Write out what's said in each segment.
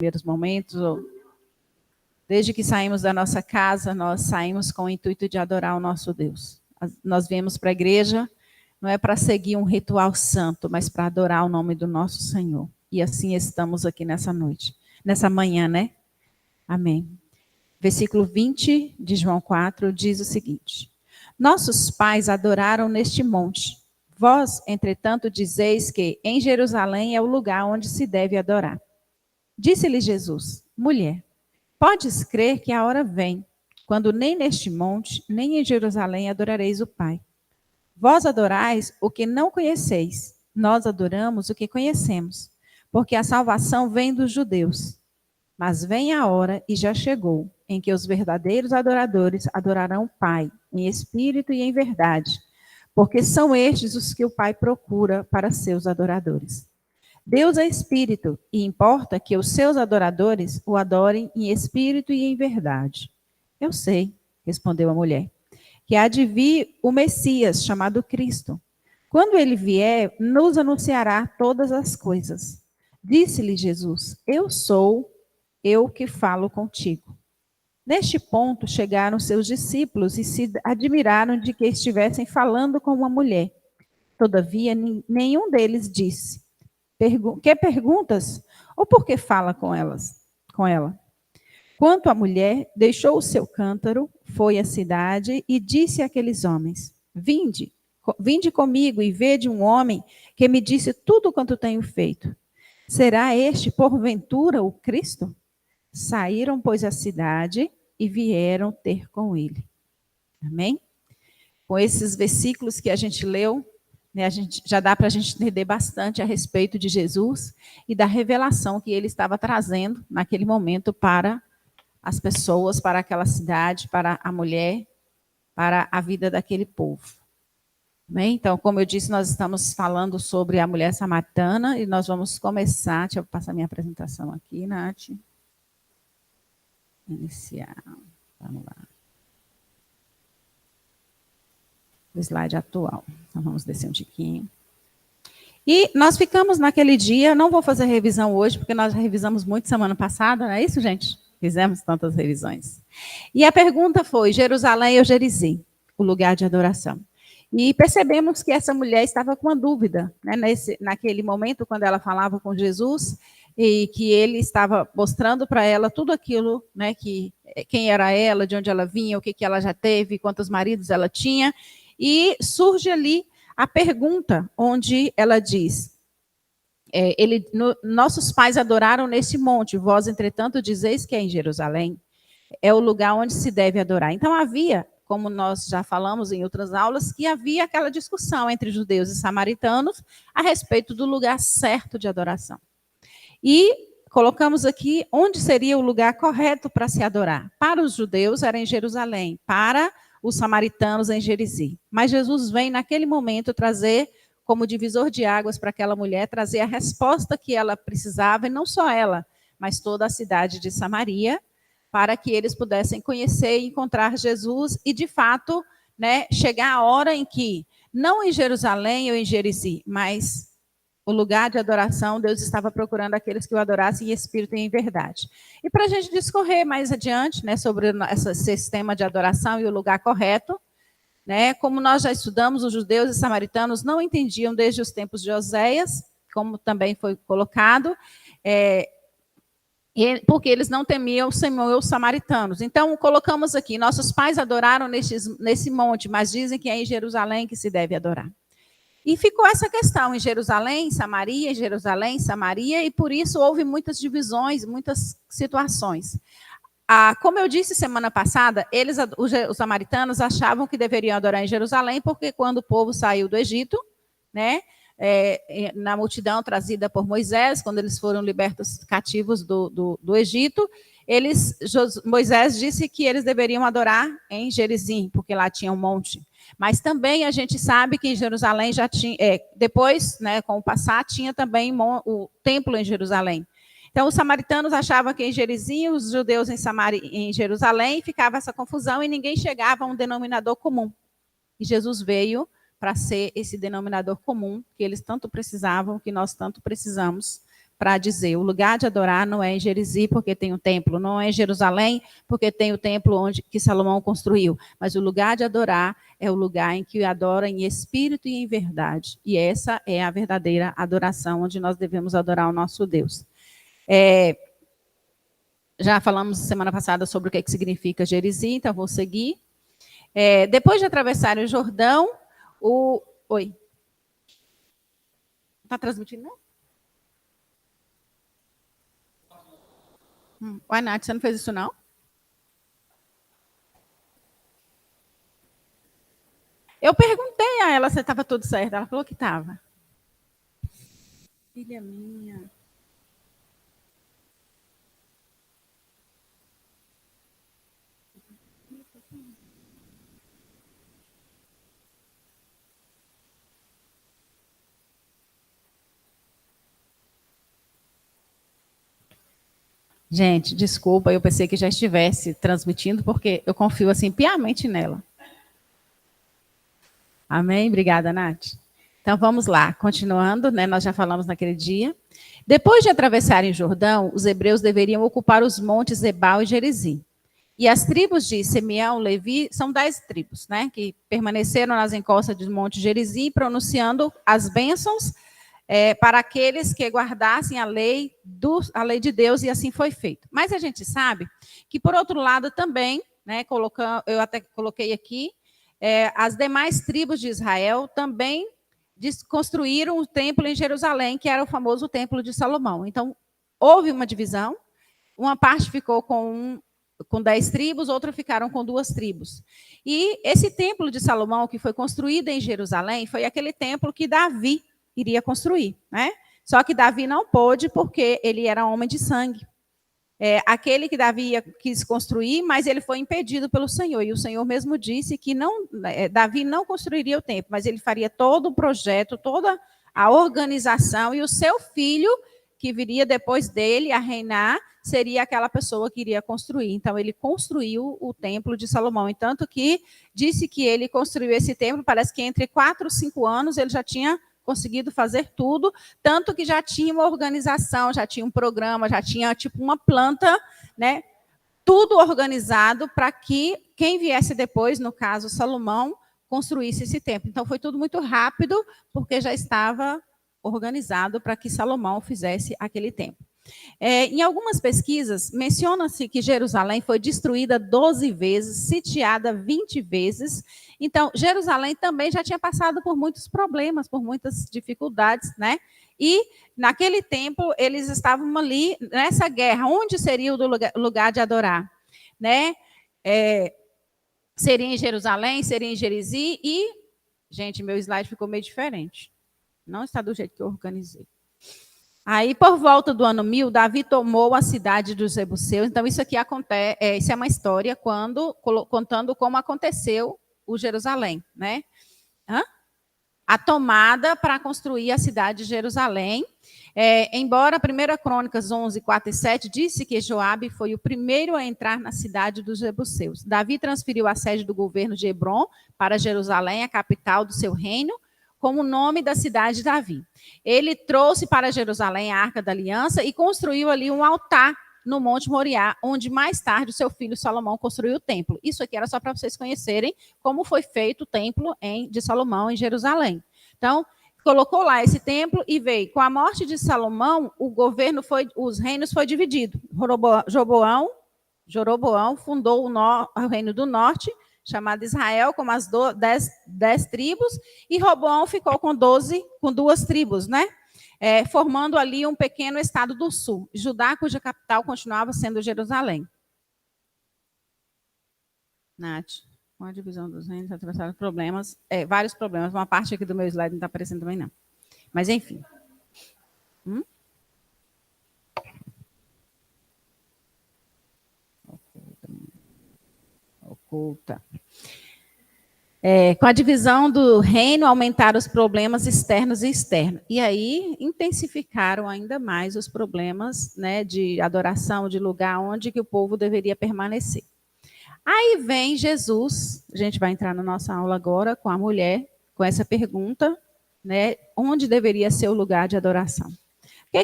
primeiros momentos, desde que saímos da nossa casa, nós saímos com o intuito de adorar o nosso Deus. Nós viemos para a igreja, não é para seguir um ritual santo, mas para adorar o nome do nosso Senhor. E assim estamos aqui nessa noite, nessa manhã, né? Amém. Versículo 20 de João 4 diz o seguinte: nossos pais adoraram neste monte. Vós, entretanto, dizeis que em Jerusalém é o lugar onde se deve adorar. Disse-lhe Jesus: mulher, podes crer que a hora vem, quando nem neste monte, nem em Jerusalém adorareis o Pai. Vós adorais o que não conheceis, nós adoramos o que conhecemos, porque a salvação vem dos judeus. Mas vem a hora, e já chegou, em que os verdadeiros adoradores adorarão o Pai, em espírito e em verdade, porque são estes os que o Pai procura para seus adoradores. Deus é espírito, e importa que os seus adoradores o adorem em espírito e em verdade. Eu sei, respondeu a mulher, que há de vir o Messias, chamado Cristo. Quando ele vier, nos anunciará todas as coisas. Disse-lhe Jesus: eu que falo contigo. Neste ponto chegaram seus discípulos e se admiraram de que estivessem falando com uma mulher. Todavia, nenhum deles disse: que perguntas? Ou por que fala com ela? Quanto à mulher, deixou o seu cântaro, foi à cidade e disse àqueles homens: vinde comigo e vede um homem que me disse tudo quanto tenho feito. Será este, porventura, o Cristo? Saíram, pois, à cidade e vieram ter com ele. Amém? Com esses versículos que a gente leu, né, já dá para a gente entender bastante a respeito de Jesus e da revelação que ele estava trazendo naquele momento para as pessoas, para aquela cidade, para a mulher, para a vida daquele povo. Amém? Então, como eu disse, nós estamos falando sobre a mulher samaritana e nós vamos começar. Deixa eu passar minha apresentação aqui, Nath. Iniciar. Vamos lá. O slide atual. Então, vamos descer um tiquinho. E nós ficamos naquele dia, não vou fazer revisão hoje, porque nós já revisamos muito semana passada, não é isso, gente? Fizemos tantas revisões. E a pergunta foi: Jerusalém ou Gerizim, o lugar de adoração? E percebemos que essa mulher estava com uma dúvida, né, naquele momento, quando ela falava com Jesus, e que ele estava mostrando para ela tudo aquilo, né, quem era ela, de onde ela vinha, o que ela já teve, quantos maridos ela tinha. E surge ali a pergunta, onde ela diz: nossos pais adoraram neste monte, vós, entretanto, dizeis que é em Jerusalém. É o lugar onde se deve adorar. Então havia, como nós já falamos em outras aulas, que havia aquela discussão entre judeus e samaritanos a respeito do lugar certo de adoração. E colocamos aqui onde seria o lugar correto para se adorar. Para os judeus era em Jerusalém, para os samaritanos em Gerizim. Mas Jesus vem naquele momento trazer, como divisor de águas para aquela mulher, trazer a resposta que ela precisava, e não só ela, mas toda a cidade de Samaria, para que eles pudessem conhecer e encontrar Jesus e, de fato, né, chegar a hora em que, não em Jerusalém ou em Gerizim, mas o lugar de adoração, Deus estava procurando aqueles que o adorassem em espírito e em verdade. E para a gente discorrer mais adiante, né, sobre esse sistema de adoração e o lugar correto, né, como nós já estudamos, os judeus e samaritanos não entendiam desde os tempos de Oséias, como também foi colocado, porque eles não temiam o Senhor e os samaritanos. Então, colocamos aqui: nossos pais adoraram nesse monte, mas dizem que é em Jerusalém que se deve adorar. E ficou essa questão em Jerusalém, Samaria, e por isso houve muitas divisões, muitas situações. Como eu disse semana passada, os samaritanos achavam que deveriam adorar em Jerusalém, porque quando o povo saiu do Egito, né, na multidão trazida por Moisés, quando eles foram libertos cativos do Egito, Moisés disse que eles deveriam adorar em Gerizim, porque lá tinha um monte. Mas também a gente sabe que em Jerusalém já tinha, depois, né, com o passar, tinha também o templo em Jerusalém. Então, os samaritanos achavam que em Gerizim, os judeus em Jerusalém, ficava essa confusão e ninguém chegava a um denominador comum. E Jesus veio para ser esse denominador comum que eles tanto precisavam, que nós tanto precisamos, para dizer, o lugar de adorar não é em Gerizim, porque tem o templo, não é em Jerusalém, porque tem o templo que Salomão construiu, mas o lugar de adorar é o lugar em que adora em espírito e em verdade. E essa é a verdadeira adoração, onde nós devemos adorar o nosso Deus. Já falamos semana passada sobre o que significa Gerizim, então vou seguir. Depois de atravessar o Jordão, Oi. Está transmitindo, não? Uai, Nath, você não fez isso, não? Eu perguntei a ela se estava tudo certo. Ela falou que estava. Filha minha. Gente, desculpa, eu pensei que já estivesse transmitindo, porque eu confio assim piamente nela. Amém? Obrigada, Nath. Então vamos lá, continuando, né? Nós já falamos naquele dia. Depois de atravessarem o Jordão, os hebreus deveriam ocupar os montes Ebal e Gerizim. E as tribos de Simeão, Levi, são 10 tribos, né? Que permaneceram nas encostas do monte Gerizim, pronunciando as bênçãos para aqueles que guardassem a lei de Deus, e assim foi feito. Mas a gente sabe que, por outro lado, também, né, eu até coloquei aqui, as demais tribos de Israel também construíram o templo em Jerusalém, que era o famoso templo de Salomão. Então, houve uma divisão, uma parte ficou com 10 tribos, outra ficaram com 2 tribos. E esse templo de Salomão, que foi construído em Jerusalém, foi aquele templo que Davi iria construir, né? Só que Davi não pôde porque ele era homem de sangue. Aquele que Davi quis construir, mas ele foi impedido pelo Senhor. E o Senhor mesmo disse que Davi não construiria o templo, mas ele faria todo o projeto, toda a organização, e o seu filho, que viria depois dele a reinar, seria aquela pessoa que iria construir. Então, ele construiu o templo de Salomão. E tanto que disse que ele construiu esse templo, parece que entre 4 e 5 anos ele já tinha conseguido fazer tudo, tanto que já tinha uma organização, já tinha um programa, já tinha tipo uma planta, né? Tudo organizado para que quem viesse depois, no caso Salomão, construísse esse templo. Então foi tudo muito rápido, porque já estava organizado para que Salomão fizesse aquele templo. Em algumas pesquisas, menciona-se que Jerusalém foi destruída 12 vezes, sitiada 20 vezes. Então, Jerusalém também já tinha passado por muitos problemas, por muitas dificuldades, né? E, naquele tempo, eles estavam ali, nessa guerra. Onde seria o lugar de adorar? Né? Seria em Jerusalém, seria em Gerizim e... Gente, meu slide ficou meio diferente. Não está do jeito que eu organizei. Aí, por volta do ano 1000, Davi tomou a cidade dos Jebuseus. Então, isso aqui acontece, isso é uma história contando como aconteceu o Jerusalém, né? A tomada para construir a cidade de Jerusalém. Embora a 1 Crônicas 11, 4 e 7 disse que Joabe foi o primeiro a entrar na cidade dos Jebuseus. Davi transferiu a sede do governo de Hebrom para Jerusalém, a capital do seu reino, como nome da cidade de Davi. Ele trouxe para Jerusalém a Arca da Aliança e construiu ali um altar no Monte Moriá, onde mais tarde o seu filho Salomão construiu o templo. Isso aqui era só para vocês conhecerem como foi feito o templo de Salomão em Jerusalém. Então, colocou lá esse templo e veio. Com a morte de Salomão, os reinos foi dividido. Jeroboão fundou o reino do norte, chamado Israel, com as 10 tribos, e Roboão ficou com 2 tribos, né? Formando ali um pequeno estado do sul. Judá, cuja capital continuava sendo Jerusalém. Nath, com a divisão dos reinos, atravessaram problemas, vários problemas. Uma parte aqui do meu slide não está aparecendo também, não. Mas, enfim. Oculta. Com a divisão do reino, aumentaram os problemas externos e externos. E aí, intensificaram ainda mais os problemas, né, de adoração, de lugar onde que o povo deveria permanecer. Aí vem Jesus, a gente vai entrar na nossa aula agora com a mulher, com essa pergunta, né, onde deveria ser o lugar de adoração.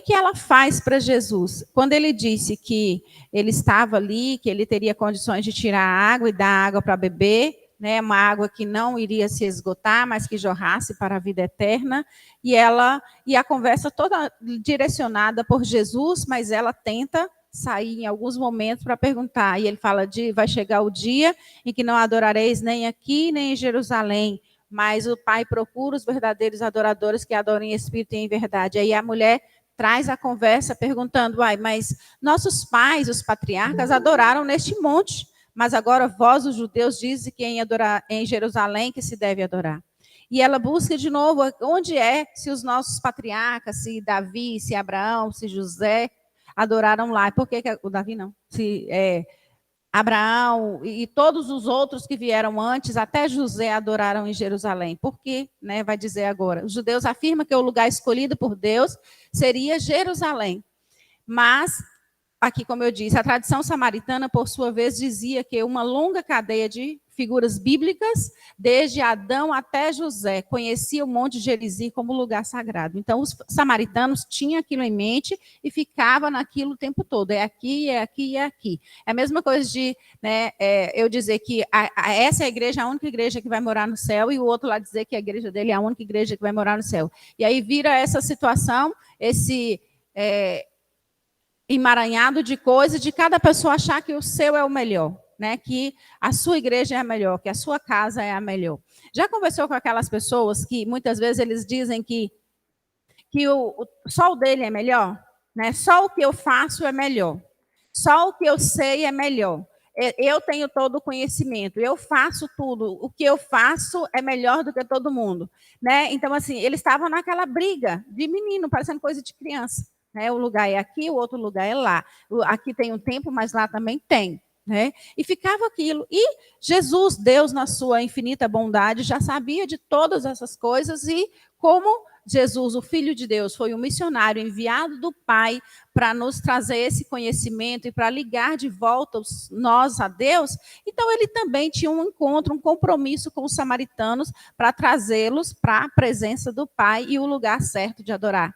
que ela faz para Jesus? Quando ele disse que ele estava ali, que ele teria condições de tirar a água e dar água para beber, né, uma água que não iria se esgotar, mas que jorrasse para a vida eterna, e a conversa toda direcionada por Jesus, mas ela tenta sair em alguns momentos para perguntar, e ele fala vai chegar o dia em que não adorareis nem aqui, nem em Jerusalém, mas o Pai procura os verdadeiros adoradores que adorem em espírito e em verdade. Aí a mulher traz a conversa perguntando, mas nossos pais, os patriarcas, adoraram neste monte, mas agora vós, os judeus, dizem que em Jerusalém que se deve adorar. E ela busca de novo, onde se os nossos patriarcas, se Davi, se Abraão, se José, adoraram lá. Por que o Davi não? Se Abraão e todos os outros que vieram antes, até José, adoraram em Jerusalém. Por quê? Vai dizer agora. Os judeus afirmam que o lugar escolhido por Deus seria Jerusalém. Mas, aqui, como eu disse, a tradição samaritana, por sua vez, dizia que uma longa cadeia de figuras bíblicas, desde Adão até José, conhecia o Monte Gerizim como lugar sagrado. Então, os samaritanos tinham aquilo em mente e ficavam naquilo o tempo todo. É aqui, é aqui, é aqui. É a mesma coisa de eu dizer que essa é a igreja, a única igreja que vai morar no céu, e o outro lá dizer que a igreja dele é a única igreja que vai morar no céu. E aí vira essa situação, esse emaranhado de coisas, de cada pessoa achar que o seu é o melhor. Que a sua igreja é a melhor, que a sua casa é a melhor. Já conversou com aquelas pessoas que muitas vezes eles dizem que só o dele é melhor? Só o que eu faço é melhor. Só o que eu sei é melhor. Eu tenho todo o conhecimento, eu faço tudo. O que eu faço é melhor do que todo mundo. Então, assim, eles estavam naquela briga de menino, parecendo coisa de criança. O lugar é aqui, o outro lugar é lá. Aqui tem um tempo, mas lá também tem. E ficava aquilo. E Jesus, Deus, na sua infinita bondade, já sabia de todas essas coisas, e como Jesus, o Filho de Deus, foi um missionário enviado do Pai para nos trazer esse conhecimento e para ligar de volta nós a Deus, então ele também tinha um encontro, um compromisso com os samaritanos para trazê-los para a presença do Pai e o lugar certo de adorar.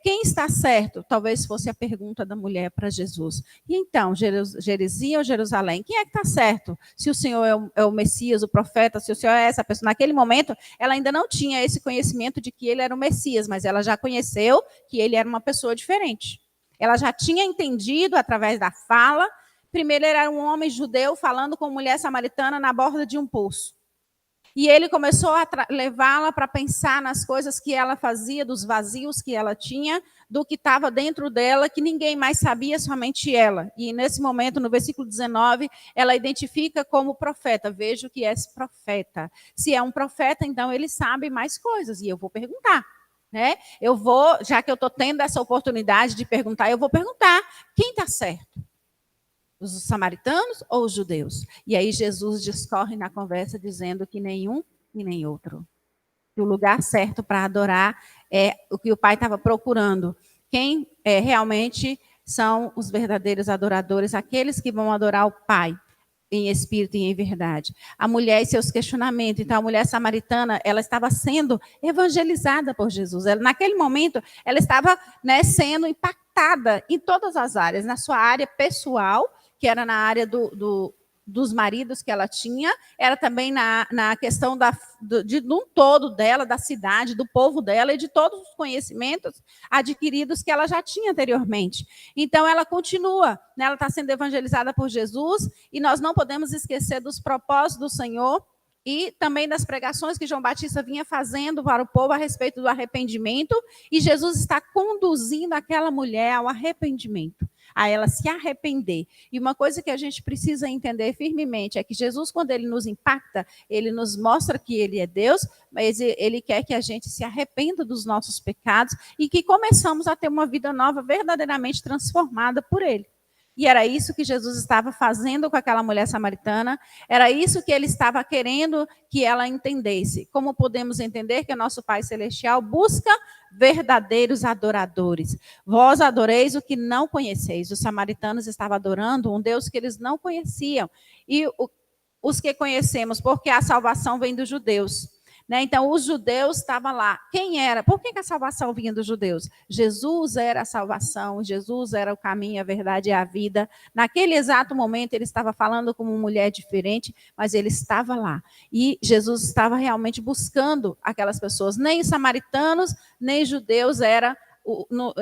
Quem está certo? Talvez fosse a pergunta da mulher para Jesus. E então, Gerizim ou Jerusalém? Quem é que está certo? Se o Senhor é o Messias, o profeta, se o Senhor é essa pessoa. Naquele momento, ela ainda não tinha esse conhecimento de que ele era o Messias, mas ela já conheceu que ele era uma pessoa diferente. Ela já tinha entendido através da fala. Primeiro, ele era um homem judeu falando com mulher samaritana na borda de um poço. E ele começou a levá-la para pensar nas coisas que ela fazia, dos vazios que ela tinha, do que estava dentro dela, que ninguém mais sabia, somente ela. E nesse momento, no versículo 19, ela identifica como profeta. Vejo que és profeta. Se é um profeta, então ele sabe mais coisas. E eu vou perguntar. Eu vou, já que eu estou tendo essa oportunidade de perguntar, eu vou perguntar: quem está certo? Os samaritanos ou os judeus? E aí Jesus discorre na conversa dizendo que nenhum e nem outro. Que o lugar certo para adorar é o que o Pai estava procurando. Quem realmente são os verdadeiros adoradores, aqueles que vão adorar o Pai em espírito e em verdade. A mulher e seus questionamentos. Então, a mulher samaritana, ela estava sendo evangelizada por Jesus. Naquele momento, ela estava sendo impactada em todas as áreas. Na sua área pessoal, que era na área dos maridos que ela tinha, era também na questão de um todo dela, da cidade, do povo dela e de todos os conhecimentos adquiridos que ela já tinha anteriormente. Então, ela continua, ela está sendo evangelizada por Jesus, e nós não podemos esquecer dos propósitos do Senhor e também das pregações que João Batista vinha fazendo para o povo a respeito do arrependimento, e Jesus está conduzindo aquela mulher ao arrependimento, a ela se arrepender. E uma coisa que a gente precisa entender firmemente é que Jesus, quando ele nos impacta, ele nos mostra que ele é Deus, mas ele quer que a gente se arrependa dos nossos pecados e que começamos a ter uma vida nova verdadeiramente transformada por ele. E era isso que Jesus estava fazendo com aquela mulher samaritana, era isso que ele estava querendo que ela entendesse. Como podemos entender que o nosso Pai Celestial busca verdadeiros adoradores. Vós adoreis o que não conheceis. Os samaritanos estavam adorando um Deus que eles não conheciam. E os que conhecemos, porque a salvação vem dos judeus. né? Então, os judeus estavam lá. Quem era? Por que a salvação vinha dos judeus? Jesus era a salvação, Jesus era o caminho, a verdade e a vida. Naquele exato momento, ele estava falando como uma mulher diferente, mas ele estava lá. E Jesus estava realmente buscando aquelas pessoas. Nem samaritanos, nem judeus era,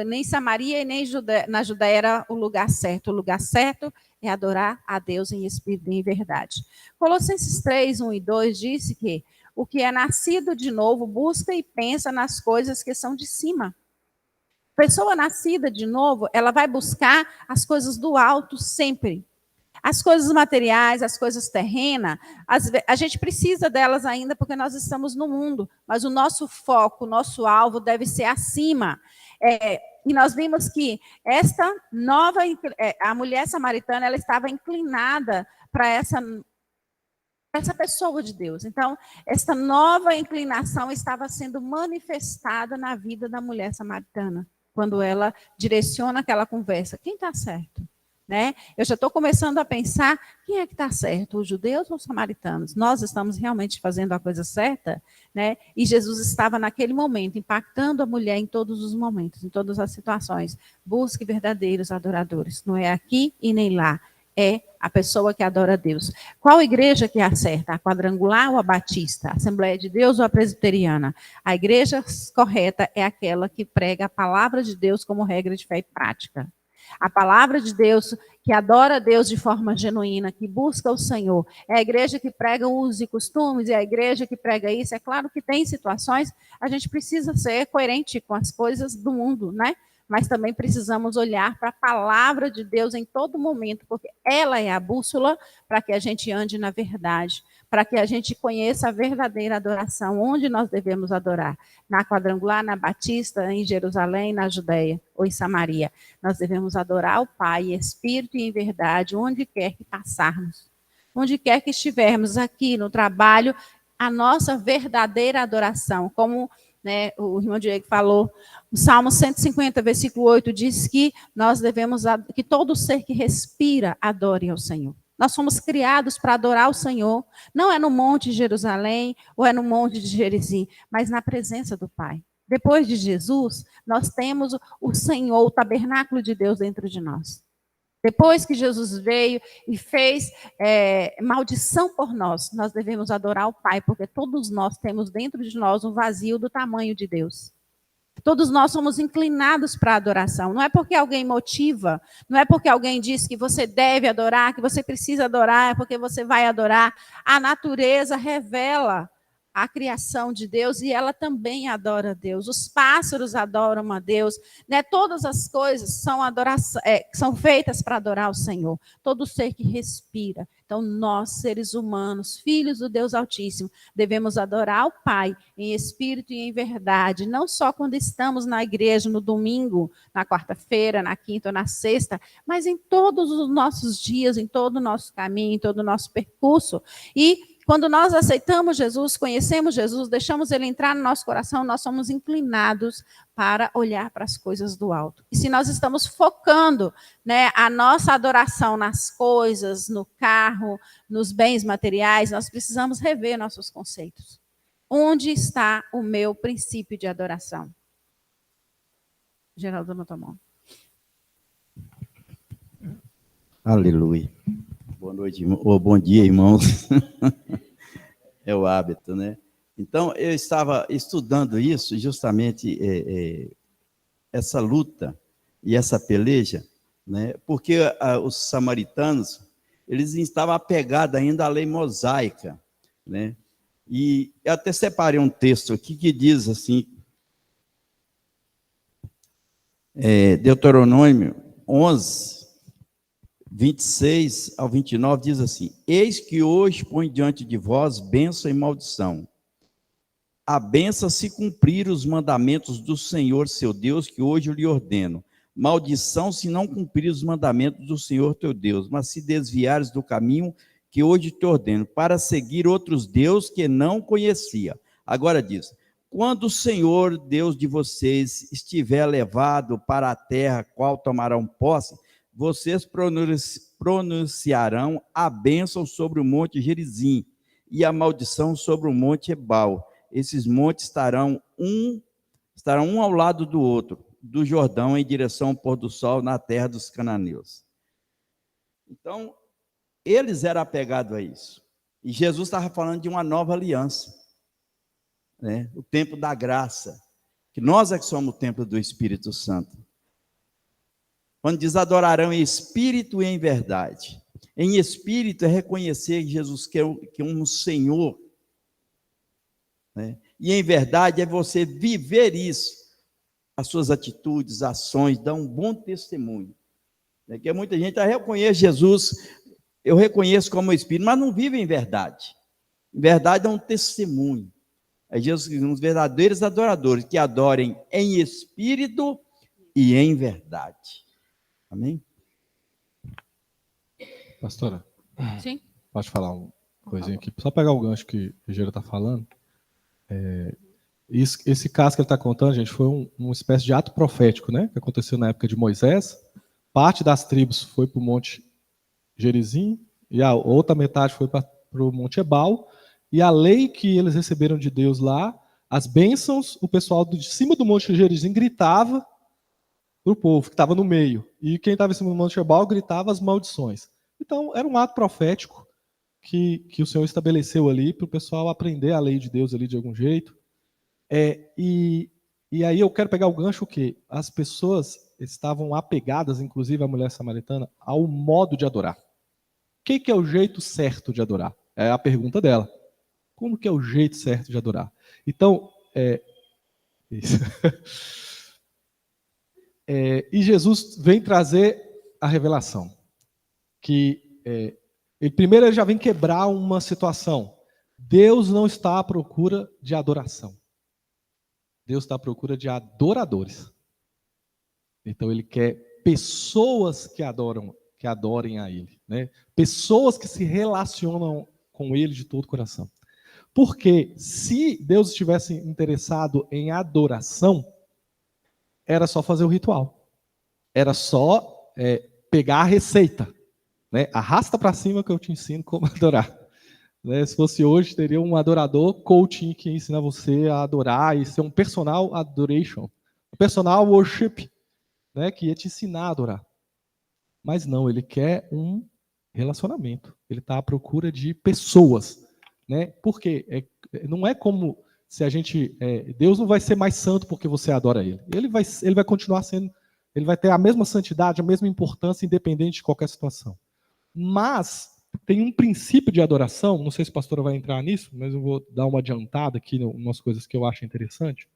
nem Samaria e nem na Judéia era o lugar certo. O lugar certo é adorar a Deus em espírito e em verdade. Colossenses 3, 1 e 2 disse que o que é nascido de novo busca e pensa nas coisas que são de cima. Pessoa nascida de novo, ela vai buscar as coisas do alto sempre. As coisas materiais, as coisas terrenas, a gente precisa delas ainda porque nós estamos no mundo, mas o nosso foco, o nosso alvo deve ser acima. E nós vimos que esta nova, a mulher samaritana, ela estava inclinada para essa pessoa de Deus. Então, essa nova inclinação estava sendo manifestada na vida da mulher samaritana, quando ela direciona aquela conversa. Quem está certo? Né? Eu já estou começando a pensar, quem é que está certo, os judeus ou os samaritanos? Nós estamos realmente fazendo a coisa certa? Né? E Jesus estava naquele momento, impactando a mulher em todos os momentos, em todas as situações. Busque verdadeiros adoradores, não é aqui e nem lá, é a pessoa que adora a Deus. Qual igreja que é a certa? A quadrangular ou a batista? A Assembleia de Deus ou a presbiteriana? A igreja correta é aquela que prega a palavra de Deus como regra de fé e prática. A palavra de Deus, que adora a Deus de forma genuína, que busca o Senhor. É a igreja que prega usos e costumes, é a igreja que prega isso. É claro que tem situações, a gente precisa ser coerente com as coisas do mundo, né? Mas também precisamos olhar para a palavra de Deus em todo momento, porque ela é a bússola para que a gente ande na verdade, para que a gente conheça a verdadeira adoração, onde nós devemos adorar. Na quadrangular, na batista, em Jerusalém, na Judéia ou em Samaria. Nós devemos adorar o Pai em espírito e em verdade, onde quer que passarmos. Onde quer que estivermos, aqui no trabalho, a nossa verdadeira adoração, como né, o irmão Diego falou, o Salmo 150, versículo 8, diz que nós devemos, que todo ser que respira adore ao Senhor. Nós fomos criados para adorar o Senhor, não é no monte de Jerusalém, ou é no monte de Gerizim, mas na presença do Pai. Depois de Jesus, nós temos o Senhor, o tabernáculo de Deus dentro de nós. Depois que Jesus veio e fez maldição por nós, nós devemos adorar o Pai, porque todos nós temos dentro de nós um vazio do tamanho de Deus. Todos nós somos inclinados para a adoração. Não é porque alguém motiva, não é porque alguém diz que você deve adorar, que você precisa adorar, é porque você vai adorar. A natureza revela a criação de Deus e ela também adora a Deus. Os pássaros adoram a Deus, né? Todas as coisas são feitas para adorar o Senhor. Todo ser que respira. Então, nós, seres humanos, filhos do Deus Altíssimo, devemos adorar o Pai em espírito e em verdade, não só quando estamos na igreja no domingo, na quarta-feira, na quinta ou na sexta, mas em todos os nossos dias, em todo o nosso caminho, em todo o nosso percurso. E quando nós aceitamos Jesus, conhecemos Jesus, deixamos ele entrar no nosso coração, nós somos inclinados para olhar para as coisas do alto. E se nós estamos focando, né, a nossa adoração nas coisas, no carro, nos bens materiais, nós precisamos rever nossos conceitos. Onde está o meu princípio de adoração? Geraldo, não tomou. Aleluia. Boa noite, ou bom dia, irmãos. É o hábito, né? Então, eu estava estudando isso, justamente essa luta e essa peleja, né? Porque os samaritanos, eles estavam apegados ainda à lei mosaica, né? E eu até separei um texto aqui que diz assim, Deuteronômio 11, 26 ao 29 diz assim: eis que hoje põe diante de vós bênção e maldição. A bênção se cumprir os mandamentos do Senhor seu Deus, que hoje eu lhe ordeno. Maldição se não cumprir os mandamentos do Senhor teu Deus, mas se desviares do caminho que hoje te ordeno, para seguir outros deuses que não conhecia. Agora diz: quando o Senhor, Deus de vocês, estiver levado para a terra, qual tomarão posse, vocês pronunciarão a bênção sobre o monte Gerizim e a maldição sobre o monte Ebal. esses montes estarão um ao lado do outro, do Jordão em direção ao pôr do sol na terra dos cananeus. Então, eles eram apegados a isso. E Jesus estava falando de uma nova aliança, né? O templo da graça, que nós é que somos o templo do Espírito Santo. Quando diz adorarão em espírito e em verdade. Em espírito é reconhecer que Jesus que é um Senhor, né? E em verdade é você viver isso, as suas atitudes, ações, dar um bom testemunho. Porque muita gente reconhece Jesus, eu reconheço como Espírito, mas não vive em verdade. Em verdade é um testemunho. É Jesus que diz, os verdadeiros adoradores que adorem em espírito e em verdade. Amém? Pastora, Sim. pode falar uma coisinha aqui? Só pegar o gancho que o Gera está falando. Esse caso que ele está contando, gente, foi uma espécie de ato profético, né? Que aconteceu na época de Moisés. Parte das tribos foi para o Monte Gerizim e a outra metade foi para o Monte Ebal. E a lei que eles receberam de Deus lá, as bênçãos, o pessoal de cima do Monte Gerizim gritava para o povo que estava no meio. E quem estava em cima do Monte Ebal gritava as maldições. Então, era um ato profético que o Senhor estabeleceu ali para o pessoal aprender a lei de Deus ali de algum jeito. E aí eu quero pegar o gancho o quê? As pessoas estavam apegadas, inclusive a mulher samaritana, ao modo de adorar. O que é o jeito certo de adorar? É a pergunta dela. Como que é o jeito certo de adorar? Então, isso. E Jesus vem trazer a revelação. Que primeiro ele já vem quebrar uma situação. Deus não está à procura de adoração. Deus está à procura de adoradores. Então ele quer pessoas que adorem a Ele, né? Pessoas que se relacionam com Ele de todo o coração. Porque se Deus estivesse interessado em adoração, era só fazer o ritual. Era só pegar a receita, né? Arrasta para cima que eu te ensino como adorar. Né? Se fosse hoje, teria um adorador coaching que ensina você a adorar e ser um personal adoration, um personal worship, né? Que ia te ensinar a adorar. Mas não, ele quer um relacionamento. Ele está à procura de pessoas, né? Porque não é como se a gente Deus não vai ser mais santo porque você adora ele. Ele vai continuar sendo, ele vai ter a mesma santidade, a mesma importância, independente de qualquer situação. Mas tem um princípio de adoração, não sei se a pastora vai entrar nisso, mas eu vou dar uma adiantada aqui em umas coisas que eu acho interessante.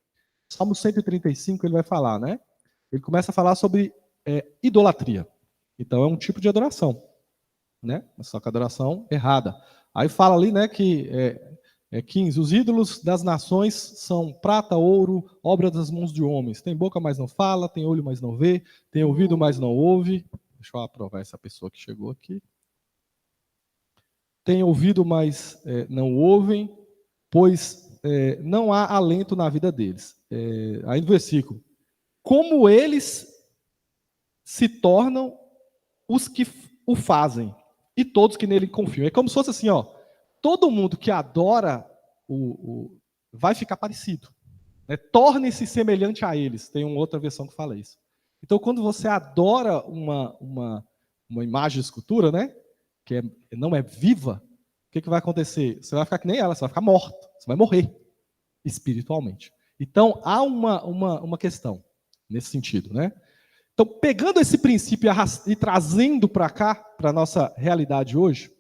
Salmo 135 ele vai falar, né? Ele começa a falar sobre idolatria. Então é um tipo de adoração, né? Só que adoração errada. Aí fala ali, né, que 15, os ídolos das nações são prata, ouro, obra das mãos de homens. Tem boca, mas não fala, tem olho, mas não vê, tem ouvido, mas não ouve. Deixa eu aprovar essa pessoa que chegou aqui. Tem ouvido, mas não ouvem, pois não há alento na vida deles. Aí no versículo, como eles se tornam os que o fazem, e todos que nele confiam. É como se fosse assim, ó, todo mundo que adora vai ficar parecido. Né? Torne-se semelhante a eles. Tem uma outra versão que fala isso. Então, quando você adora uma imagem de escultura, né, que não é viva, o que vai acontecer? Você vai ficar que nem ela, você vai ficar morto, você vai morrer espiritualmente. Então, há uma questão nesse sentido, né? Então, pegando esse princípio e trazendo para cá, para a nossa realidade hoje,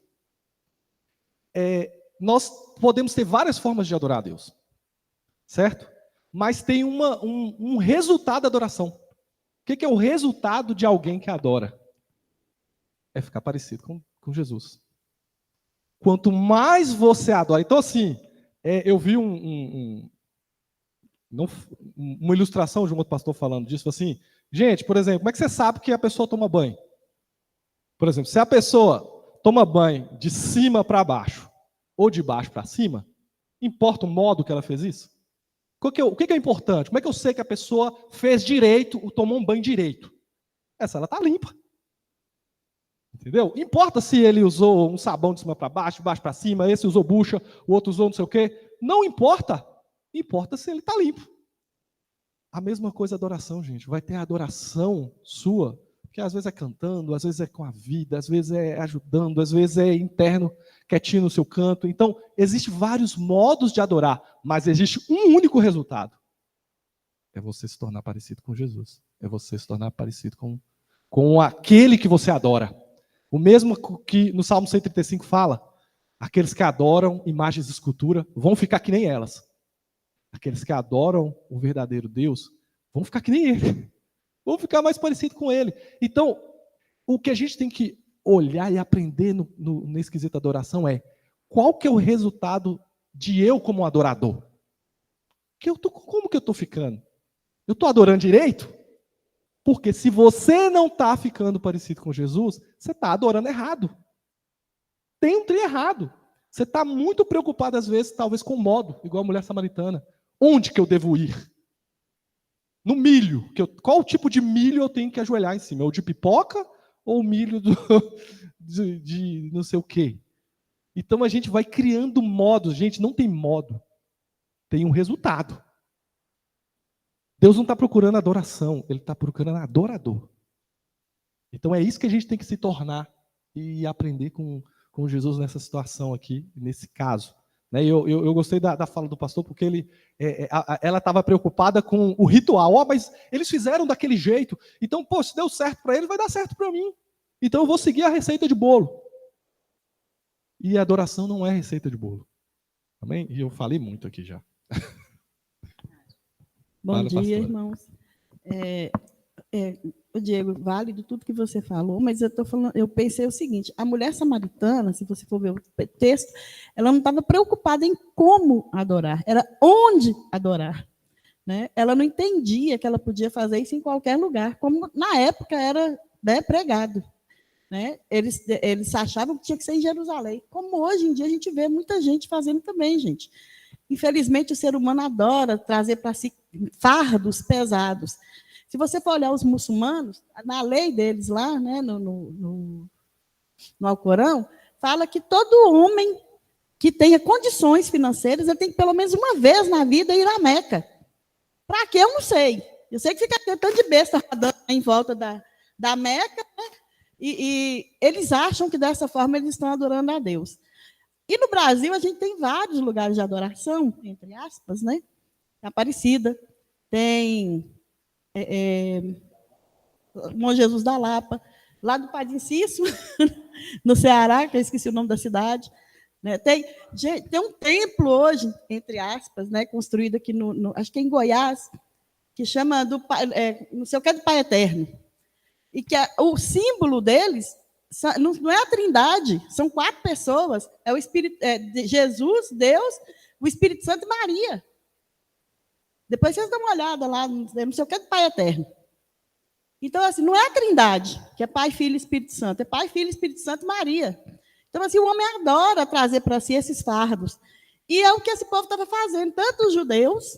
nós podemos ter várias formas de adorar a Deus, certo? Mas tem um resultado da adoração. O que é o resultado de alguém que adora? É ficar parecido com Jesus. Quanto mais você adora... Então, assim, eu vi uma ilustração de um outro pastor falando disso, assim, gente, por exemplo, como é que você sabe que a pessoa toma banho? Por exemplo, se a pessoa toma banho de cima para baixo, ou de baixo para cima, importa o modo que ela fez isso? O que é importante? Como é que eu sei que a pessoa fez direito, ou tomou um banho direito? Essa ela está limpa. Entendeu? Importa se ele usou um sabão de cima para baixo, de baixo para cima, esse usou bucha, o outro usou não sei o quê. Não importa. Importa se ele está limpo. A mesma coisa a adoração, gente. Vai ter a adoração sua, que às vezes é cantando, às vezes é com a vida, às vezes é ajudando, às vezes é interno, quietinho no seu canto. Então, existem vários modos de adorar, mas existe um único resultado. É você se tornar parecido com Jesus. É você se tornar parecido com aquele que você adora. O mesmo que no Salmo 135 fala, aqueles que adoram imagens de escultura vão ficar que nem elas. Aqueles que adoram o verdadeiro Deus vão ficar que nem ele. Vão ficar mais parecido com ele. Então, o que a gente tem que olhar e aprender nesse quesito adoração é qual que é o resultado de eu como adorador? Como que eu estou ficando? Eu estou adorando direito? Porque se você não está ficando parecido com Jesus, você está adorando errado. Tem um trem errado. Você está muito preocupado, às vezes, talvez com o modo, igual a mulher samaritana. Onde que eu devo ir? No milho. Qual tipo de milho eu tenho que ajoelhar em cima? O de pipoca ou o milho de não sei o quê? Então a gente vai criando modos. Gente, não tem modo. Tem um resultado. Deus não está procurando adoração. Ele está procurando adorador. Então é isso que a gente tem que se tornar e aprender com Jesus nessa situação aqui, nesse caso. Eu gostei da fala do pastor, porque ela estava preocupada com o ritual. Mas eles fizeram daquele jeito. Então, se deu certo para eles, vai dar certo para mim. Então eu vou seguir a receita de bolo. E a adoração não é receita de bolo. Amém? E eu falei muito aqui já. Bom dia, irmãos. Diego, válido tudo que você falou, mas eu pensei o seguinte: a mulher samaritana, se você for ver o texto, ela não estava preocupada em como adorar, era onde adorar. Né? Ela não entendia que ela podia fazer isso em qualquer lugar, como na época era, né, pregado. Né? Eles achavam que tinha que ser em Jerusalém, como hoje em dia a gente vê muita gente fazendo também, gente. Infelizmente, o ser humano adora trazer para si fardos pesados. Se você for olhar os muçulmanos, na lei deles lá, né, no Alcorão, fala que todo homem que tenha condições financeiras, ele tem que, pelo menos uma vez na vida, ir à Meca. Para quê? Eu não sei. Eu sei que fica tentando de besta rodando em volta da Meca, né? E eles acham que dessa forma eles estão adorando a Deus. E no Brasil a gente tem vários lugares de adoração, entre aspas, né? Aparecida, tem Bom Jesus da Lapa, lá do Padre Cício, no Ceará, que eu esqueci o nome da cidade. Né? Tem um templo hoje, entre aspas, né, construído aqui, acho que é em Goiás, que chama não sei o que é do Pai Eterno. E que o símbolo deles não é a Trindade, são 4 pessoas. É o Espírito, Jesus, Deus, o Espírito Santo e Maria. Depois vocês dão uma olhada lá, não sei o que é do Pai Eterno. Então, assim, não é a Trindade, que é Pai, Filho e Espírito Santo, é Pai, Filho, Espírito Santo e Maria. Então, assim, o homem adora trazer para si esses fardos. E é o que esse povo estava fazendo, tanto os judeus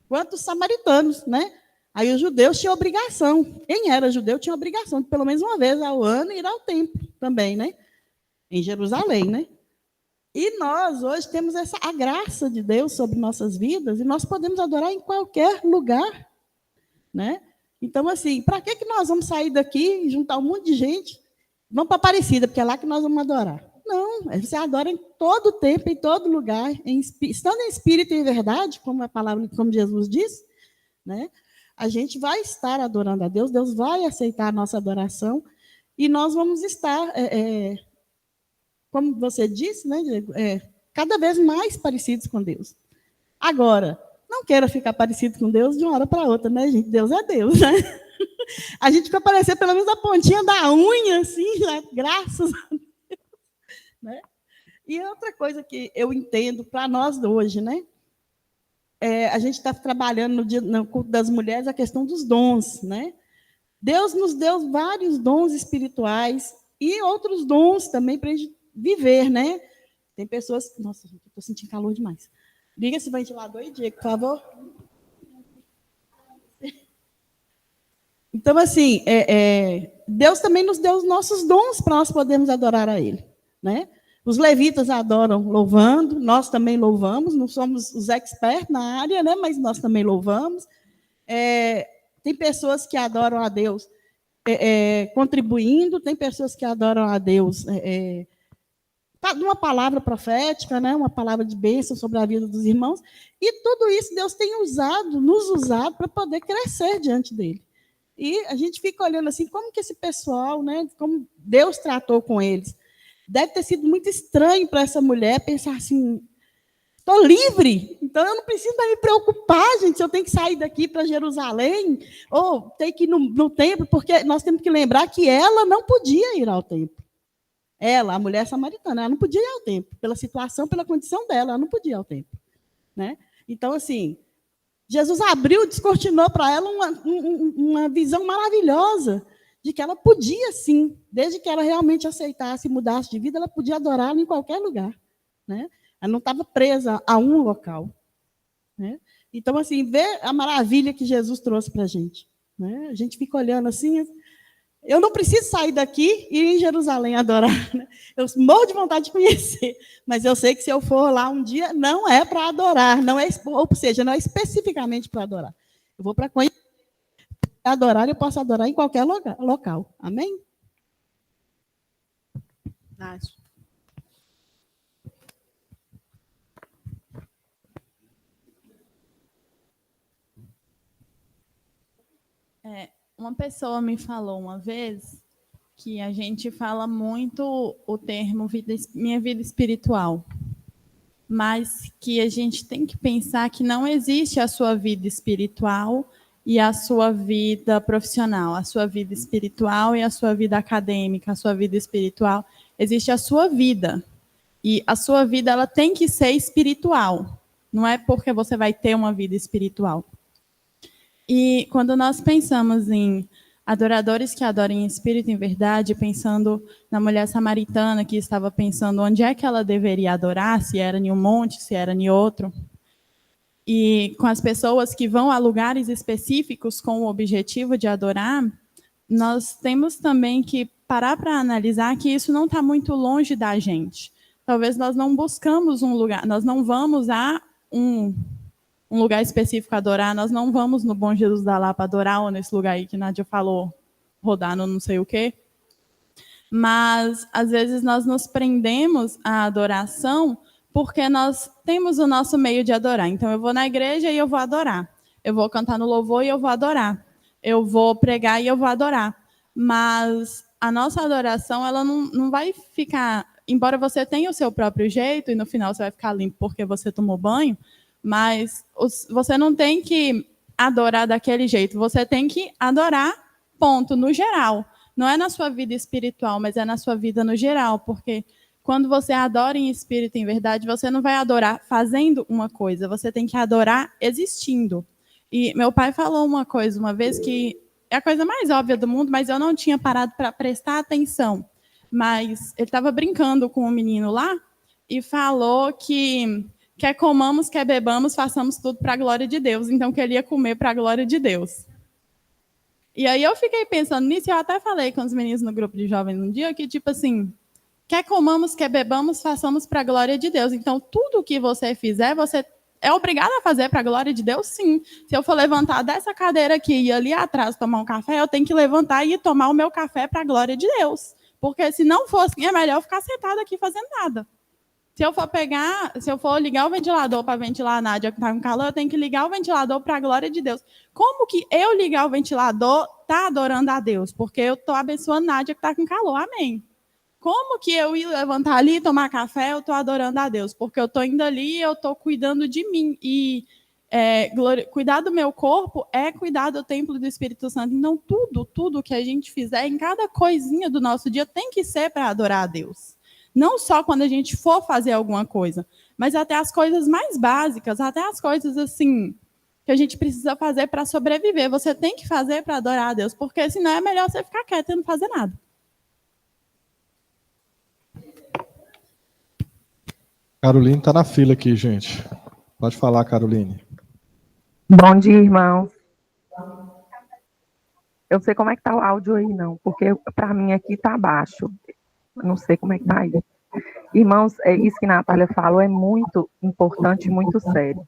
quanto os samaritanos, né? Aí os judeus tinham obrigação. Quem era judeu tinha obrigação de, pelo menos uma vez ao ano, ir ao templo também, né? Em Jerusalém, né? E nós, hoje, temos a graça de Deus sobre nossas vidas e nós podemos adorar em qualquer lugar, né? Então, assim, para que nós vamos sair daqui e juntar um monte de gente? Vamos para Aparecida, porque é lá que nós vamos adorar. Não, você adora em todo tempo, em todo lugar, estando em espírito e em verdade, como a palavra, como Jesus diz, né? A gente vai estar adorando a Deus, Deus vai aceitar a nossa adoração e nós vamos estar, como você disse, né, Diego, cada vez mais parecidos com Deus. Agora, não queira ficar parecido com Deus de uma hora para outra, né, gente? Deus é Deus, né? A gente vai parecer pelo menos a pontinha da unha, assim, né? Graças a Deus. Né? E outra coisa que eu entendo para nós hoje, né? A gente está trabalhando no culto das mulheres a questão dos dons, né? Deus nos deu vários dons espirituais e outros dons também para a gente viver, né? Tem pessoas... Nossa, eu estou sentindo calor demais. Liga esse ventilador aí, Diego, por favor. Então, assim, Deus também nos deu os nossos dons para nós podermos adorar a Ele, né? Os levitas adoram louvando, nós também louvamos, não somos os experts na área, né? Mas nós também louvamos. Tem pessoas que adoram a Deus contribuindo, tem pessoas que adoram a Deus uma palavra profética, né? Uma palavra de bênção sobre a vida dos irmãos, e tudo isso Deus tem nos usado para poder crescer diante dele. E a gente fica olhando assim, como que esse pessoal, né? Como Deus tratou com eles. Deve ter sido muito estranho para essa mulher pensar assim, estou livre, então eu não preciso mais me preocupar, gente, se eu tenho que sair daqui para Jerusalém, ou ter que ir no templo, porque nós temos que lembrar que ela não podia ir ao templo. Ela, a mulher samaritana, ela não podia ir ao templo, pela situação, pela condição dela, ela não podia ir ao templo. Né? Então, assim, Jesus abriu, descortinou para ela uma visão maravilhosa de que ela podia, sim, desde que ela realmente aceitasse e mudasse de vida, ela podia adorá-lo em qualquer lugar. Né? Ela não estava presa a um local. Né? Então, assim, vê a maravilha que Jesus trouxe para a gente. Né? A gente fica olhando assim, eu não preciso sair daqui e ir em Jerusalém adorar. Né? Eu morro de vontade de conhecer, mas eu sei que se eu for lá um dia, não é para adorar, não é, ou seja, não é especificamente para adorar. Eu vou para conhecer. Adorar, eu posso adorar em qualquer local. Amém? Nath. Uma pessoa me falou uma vez que a gente fala muito o termo minha vida espiritual, mas que a gente tem que pensar que não existe a sua vida espiritual e a sua vida profissional, a sua vida espiritual e a sua vida acadêmica, a sua vida espiritual. Existe a sua vida. E a sua vida ela tem que ser espiritual. Não é porque você vai ter uma vida espiritual. E quando nós pensamos em adoradores que adoram em espírito e em verdade, pensando na mulher samaritana que estava pensando onde é que ela deveria adorar, se era em um monte, se era em outro, e com as pessoas que vão a lugares específicos com o objetivo de adorar, nós temos também que parar para analisar que isso não está muito longe da gente. Talvez nós não buscamos um lugar, nós não vamos a um lugar específico adorar, nós não vamos no Bom Jesus da Lapa adorar, ou nesse lugar aí que Nádia falou, rodar no não sei o quê. Mas, às vezes, nós nos prendemos à adoração porque nós temos o nosso meio de adorar. Então, eu vou na igreja e eu vou adorar. Eu vou cantar no louvor e eu vou adorar. Eu vou pregar e eu vou adorar. Mas a nossa adoração, ela não vai ficar... Embora você tenha o seu próprio jeito e no final você vai ficar limpo porque você tomou banho, mas você não tem que adorar daquele jeito. Você tem que adorar, ponto, no geral. Não é na sua vida espiritual, mas é na sua vida no geral, porque quando você adora em espírito e em verdade, você não vai adorar fazendo uma coisa, você tem que adorar existindo. E meu pai falou uma coisa uma vez que é a coisa mais óbvia do mundo, mas eu não tinha parado para prestar atenção. Mas ele estava brincando com um menino lá e falou que quer comamos, quer bebamos, façamos tudo para a glória de Deus. Então, que ele ia comer para a glória de Deus. E aí eu fiquei pensando nisso, e eu até falei com os meninos no grupo de jovens um dia, que tipo assim, quer comamos, quer bebamos, façamos para a glória de Deus. Então, tudo que você fizer, você é obrigado a fazer para a glória de Deus, sim. Se eu for levantar dessa cadeira aqui e ir ali atrás tomar um café, eu tenho que levantar e tomar o meu café para a glória de Deus. Porque se não for assim, é melhor eu ficar sentado aqui fazendo nada. Se eu for ligar o ventilador para ventilar a Nádia que está com calor, eu tenho que ligar o ventilador para a glória de Deus. Como que eu ligar o ventilador está adorando a Deus? Porque eu estou abençoando a Nádia que está com calor. Amém. Como que eu ir levantar ali e tomar café, eu estou adorando a Deus? Porque eu estou indo ali e eu estou cuidando de mim. E cuidar do meu corpo é cuidar do templo do Espírito Santo. Então, tudo que a gente fizer, em cada coisinha do nosso dia, tem que ser para adorar a Deus. Não só quando a gente for fazer alguma coisa, mas até as coisas mais básicas, até as coisas assim que a gente precisa fazer para sobreviver. Você tem que fazer para adorar a Deus, porque senão é melhor você ficar quieto e não fazer nada. Caroline está na fila aqui, gente. Pode falar, Caroline. Bom dia, irmão. Eu não sei como é que tá o áudio aí, não, porque para mim aqui tá baixo. Eu não sei como é que tá aí. Irmãos, isso que a Natália falou é muito importante, muito sério.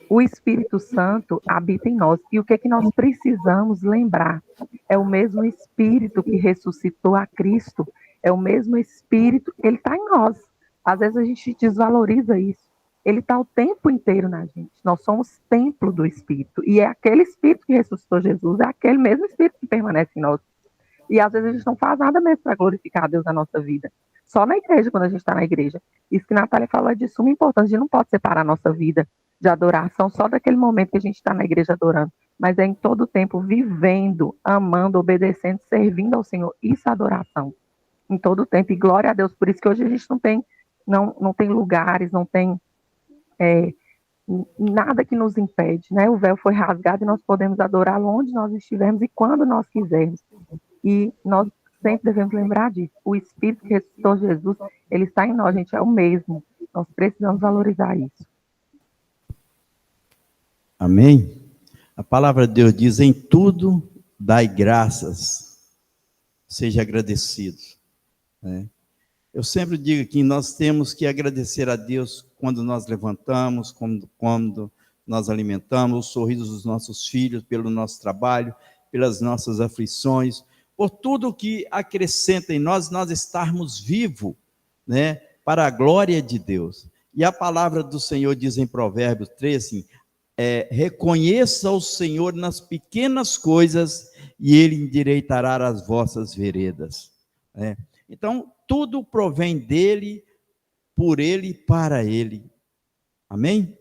O Espírito Santo habita em nós. E o que é que nós precisamos lembrar? É o mesmo Espírito que ressuscitou a Cristo. É o mesmo Espírito, ele está em nós. Às vezes a gente desvaloriza isso. Ele está o tempo inteiro na gente. Nós somos templo do Espírito. E é aquele Espírito que ressuscitou Jesus, é aquele mesmo Espírito que permanece em nós. E às vezes a gente não faz nada mesmo para glorificar a Deus na nossa vida. Só na igreja, quando a gente está na igreja. Isso que a Natália falou é de suma importância. A gente não pode separar a nossa vida de adoração só daquele momento que a gente está na igreja adorando. Mas é em todo o tempo vivendo, amando, obedecendo, servindo ao Senhor. Isso é adoração. Em todo o tempo. E glória a Deus. Por isso que hoje a gente não tem lugares, não tem nada que nos impede. Né? O véu foi rasgado e nós podemos adorá-lo onde nós estivermos e quando nós quisermos. E nós sempre devemos lembrar disso. O Espírito que ressuscitou Jesus, ele está em nós, gente, é o mesmo. Nós precisamos valorizar isso. Amém? A palavra de Deus diz: em tudo dai graças, seja agradecido. Né? Eu sempre digo que nós temos que agradecer a Deus quando nós levantamos, quando nós alimentamos, os sorrisos dos nossos filhos, pelo nosso trabalho, pelas nossas aflições, por tudo que acrescenta em nós estarmos vivos, né, para a glória de Deus. E a palavra do Senhor diz em Provérbios 3, assim, reconheça o Senhor nas pequenas coisas e Ele endireitará as vossas veredas. Então, tudo provém dEle, por Ele e para Ele. Amém?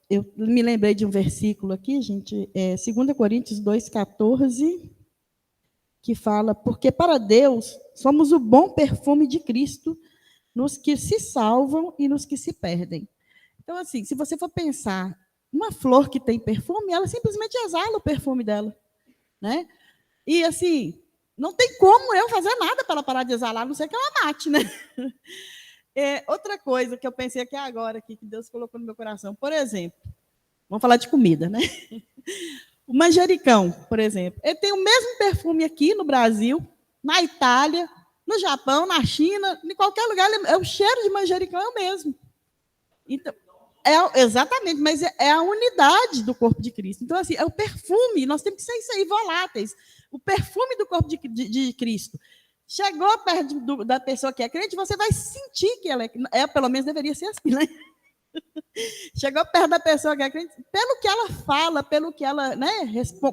Eu me lembrei de um versículo aqui, gente, 2 Coríntios 2,14, que fala: porque para Deus somos o bom perfume de Cristo nos que se salvam e nos que se perdem. Então, assim, se você for pensar, uma flor que tem perfume, ela simplesmente exala o perfume dela, né? E, assim, não tem como eu fazer nada para ela parar de exalar, a não ser que ela mate, né? Outra coisa que eu pensei aqui agora, que Deus colocou no meu coração, por exemplo, vamos falar de comida, né? O manjericão, por exemplo, ele tem o mesmo perfume aqui no Brasil, na Itália, no Japão, na China, em qualquer lugar, o cheiro de manjericão é o mesmo. Então, exatamente, mas é a unidade do corpo de Cristo. Então, assim, é o perfume, nós temos que ser isso aí, voláteis. O perfume do corpo de Cristo. Chegou perto da pessoa que é crente, você vai sentir que ela pelo menos deveria ser assim, né? Chegou perto da pessoa que é crente, pelo que ela fala, pelo que ela, né,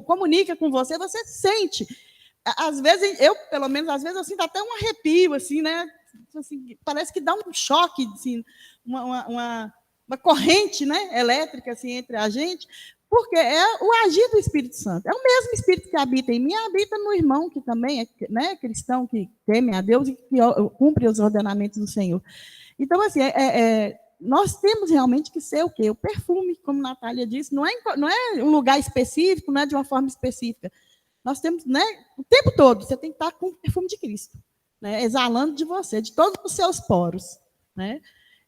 comunica com você, você sente. Às vezes, pelo menos, às vezes eu sinto até um arrepio, assim, né? Assim, parece que dá um choque, assim, uma corrente, né, elétrica assim, entre a gente, porque é o agir do Espírito Santo. É o mesmo Espírito que habita em mim, habita no irmão que também é, né, cristão, que teme a Deus e que cumpre os ordenamentos do Senhor. Então, assim, nós temos realmente que ser o quê? O perfume, como a Natália disse, não é um lugar específico, não é de uma forma específica. Nós temos, né, o tempo todo, você tem que estar com o perfume de Cristo, né, exalando de você, de todos os seus poros, né?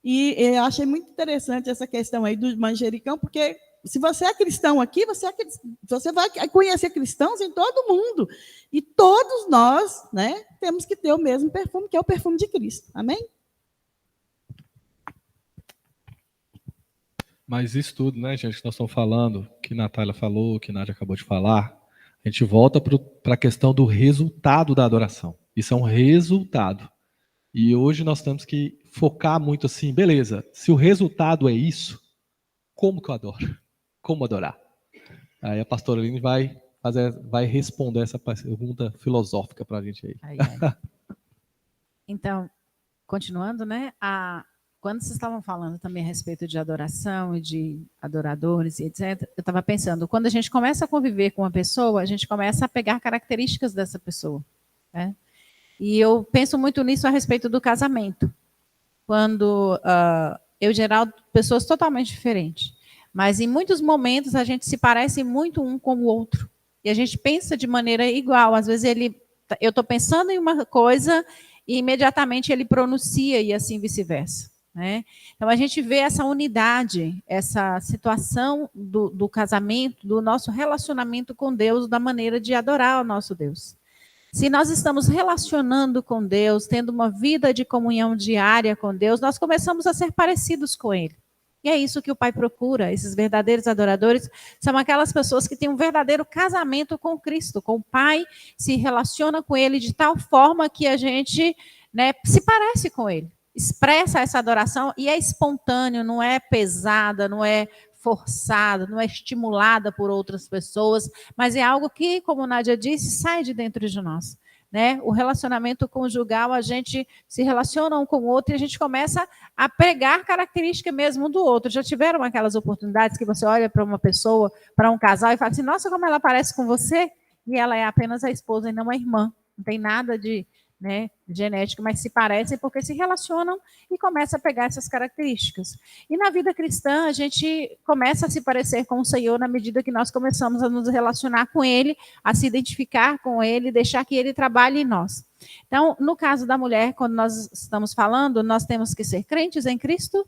E eu achei muito interessante essa questão aí do manjericão, porque se você é cristão aqui, você vai conhecer cristãos em todo o mundo. E todos nós, né, temos que ter o mesmo perfume, que é o perfume de Cristo. Amém? Mas isso tudo, né, gente, que nós estamos falando, que Natália falou, que Nádia acabou de falar, a gente volta para a questão do resultado da adoração. Isso é um resultado. E hoje nós temos que focar muito assim, beleza, se o resultado é isso, como que eu adoro? Como adorar? Aí a pastora Aline vai responder essa pergunta filosófica para a gente aí. Então, continuando, né? Quando vocês estavam falando também a respeito de adoração e de adoradores e etc., eu estava pensando, quando a gente começa a conviver com uma pessoa, a gente começa a pegar características dessa pessoa, né? E eu penso muito nisso a respeito do casamento. Quando eu e Geraldo, pessoas totalmente diferentes. Mas em muitos momentos a gente se parece muito um com o outro. E a gente pensa de maneira igual. Às vezes eu estou pensando em uma coisa e imediatamente ele pronuncia e assim vice-versa, né? Então, a gente vê essa unidade, essa situação do casamento, do nosso relacionamento com Deus, da maneira de adorar o nosso Deus. Se nós estamos relacionando com Deus, tendo uma vida de comunhão diária com Deus, nós começamos a ser parecidos com Ele. E é isso que o Pai procura. Esses verdadeiros adoradores são aquelas pessoas que têm um verdadeiro casamento com Cristo, com o Pai, se relaciona com Ele de tal forma que a gente, né, se parece com Ele. Expressa essa adoração e é espontâneo, não é pesada, não é forçada, não é estimulada por outras pessoas, mas é algo que, como Nádia disse, sai de dentro de nós. Né? O relacionamento conjugal, a gente se relaciona um com o outro e a gente começa a pegar característica mesmo um do outro. Já tiveram aquelas oportunidades que você olha para uma pessoa, para um casal e fala assim, nossa, como ela parece com você? E ela é apenas a esposa e não a irmã. Não tem nada de, né, genético, mas se parecem porque se relacionam e começa a pegar essas características. E na vida cristã, a gente começa a se parecer com o Senhor na medida que nós começamos a nos relacionar com Ele, a se identificar com Ele, deixar que Ele trabalhe em nós. Então, no caso da mulher, quando nós estamos falando, nós temos que ser crentes em Cristo,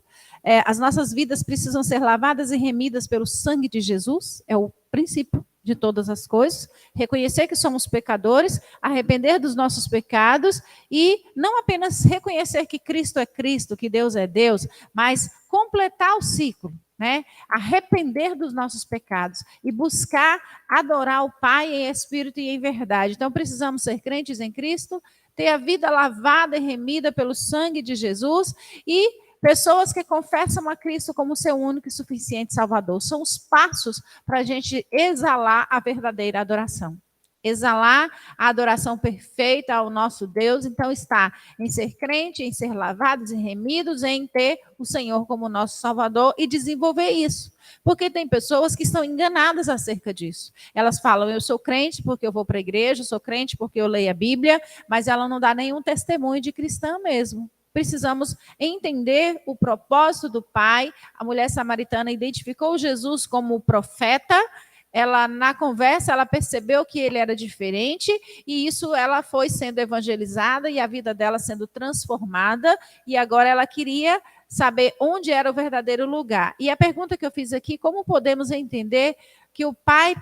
as nossas vidas precisam ser lavadas e remidas pelo sangue de Jesus, é o princípio de todas as coisas, reconhecer que somos pecadores, arrepender dos nossos pecados e não apenas reconhecer que Cristo é Cristo, que Deus é Deus, mas completar o ciclo, né? Arrepender dos nossos pecados e buscar adorar o Pai em espírito e em verdade. Então precisamos ser crentes em Cristo, ter a vida lavada e remida pelo sangue de Jesus e pessoas que confessam a Cristo como seu único e suficiente Salvador. São os passos para a gente exalar a verdadeira adoração. Exalar a adoração perfeita ao nosso Deus. Então, está em ser crente, em ser lavados e remidos, em ter o Senhor como nosso Salvador e desenvolver isso. Porque tem pessoas que estão enganadas acerca disso. Elas falam, eu sou crente porque eu vou para a igreja, eu sou crente porque eu leio a Bíblia, mas ela não dá nenhum testemunho de cristã mesmo. Precisamos entender o propósito do Pai. A mulher samaritana identificou Jesus como profeta. Ela, na conversa, ela percebeu que ele era diferente e isso ela foi sendo evangelizada e a vida dela sendo transformada e agora ela queria saber onde era o verdadeiro lugar. E a pergunta que eu fiz aqui, como podemos entender que o Pai,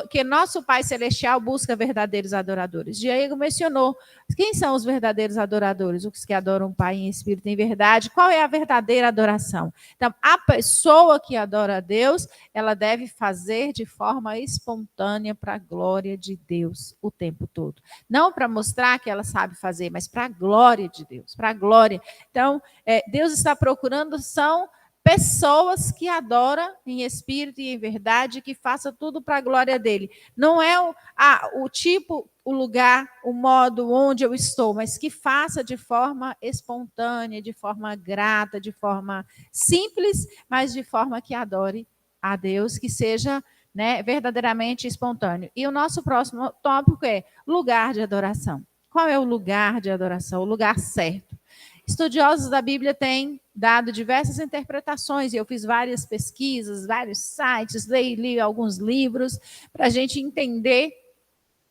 que nosso Pai Celestial busca verdadeiros adoradores? Diego mencionou, quem são os verdadeiros adoradores? Os que adoram o Pai em espírito e em verdade. Qual é a verdadeira adoração? Então, a pessoa que adora a Deus, ela deve fazer de forma espontânea para a glória de Deus o tempo todo. Não para mostrar que ela sabe fazer, mas para a glória de Deus, para a glória. Então, Deus está procurando, são pessoas que adoram em espírito e em verdade, que façam tudo para a glória dele. Não é o tipo, o lugar, o modo onde eu estou, mas que faça de forma espontânea, de forma grata, de forma simples, mas de forma que adore a Deus, que seja, né, verdadeiramente espontâneo. E o nosso próximo tópico é lugar de adoração. Qual é o lugar de adoração? O lugar certo. Estudiosos da Bíblia têm dado diversas interpretações, e eu fiz várias pesquisas, vários sites, li alguns livros, para a gente entender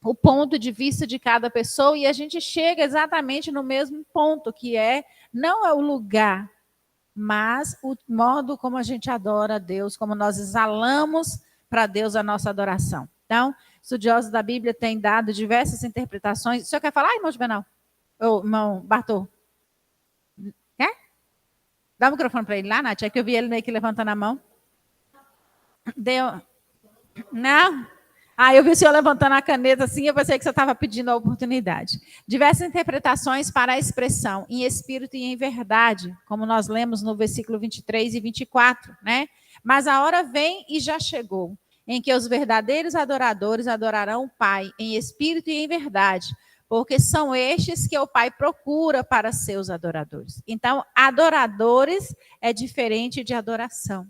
o ponto de vista de cada pessoa, e a gente chega exatamente no mesmo ponto, que não é o lugar, mas o modo como a gente adora a Deus, como nós exalamos para Deus a nossa adoração. Então, estudiosos da Bíblia têm dado diversas interpretações. O senhor quer falar, irmão Juvenal? Ou irmão Bartô? Quer? Dá o microfone para ele lá, Nath, é que eu vi ele meio que levantando a mão. Deu? Não? Eu vi o senhor levantando a caneta assim, eu pensei que você estava pedindo a oportunidade. Diversas interpretações para a expressão em espírito e em verdade, como nós lemos no versículo 23 e 24, né? Mas a hora vem e já chegou, em que os verdadeiros adoradores adorarão o Pai em espírito e em verdade, porque são estes que o Pai procura para seus adoradores. Então, adoradores é diferente de adoração.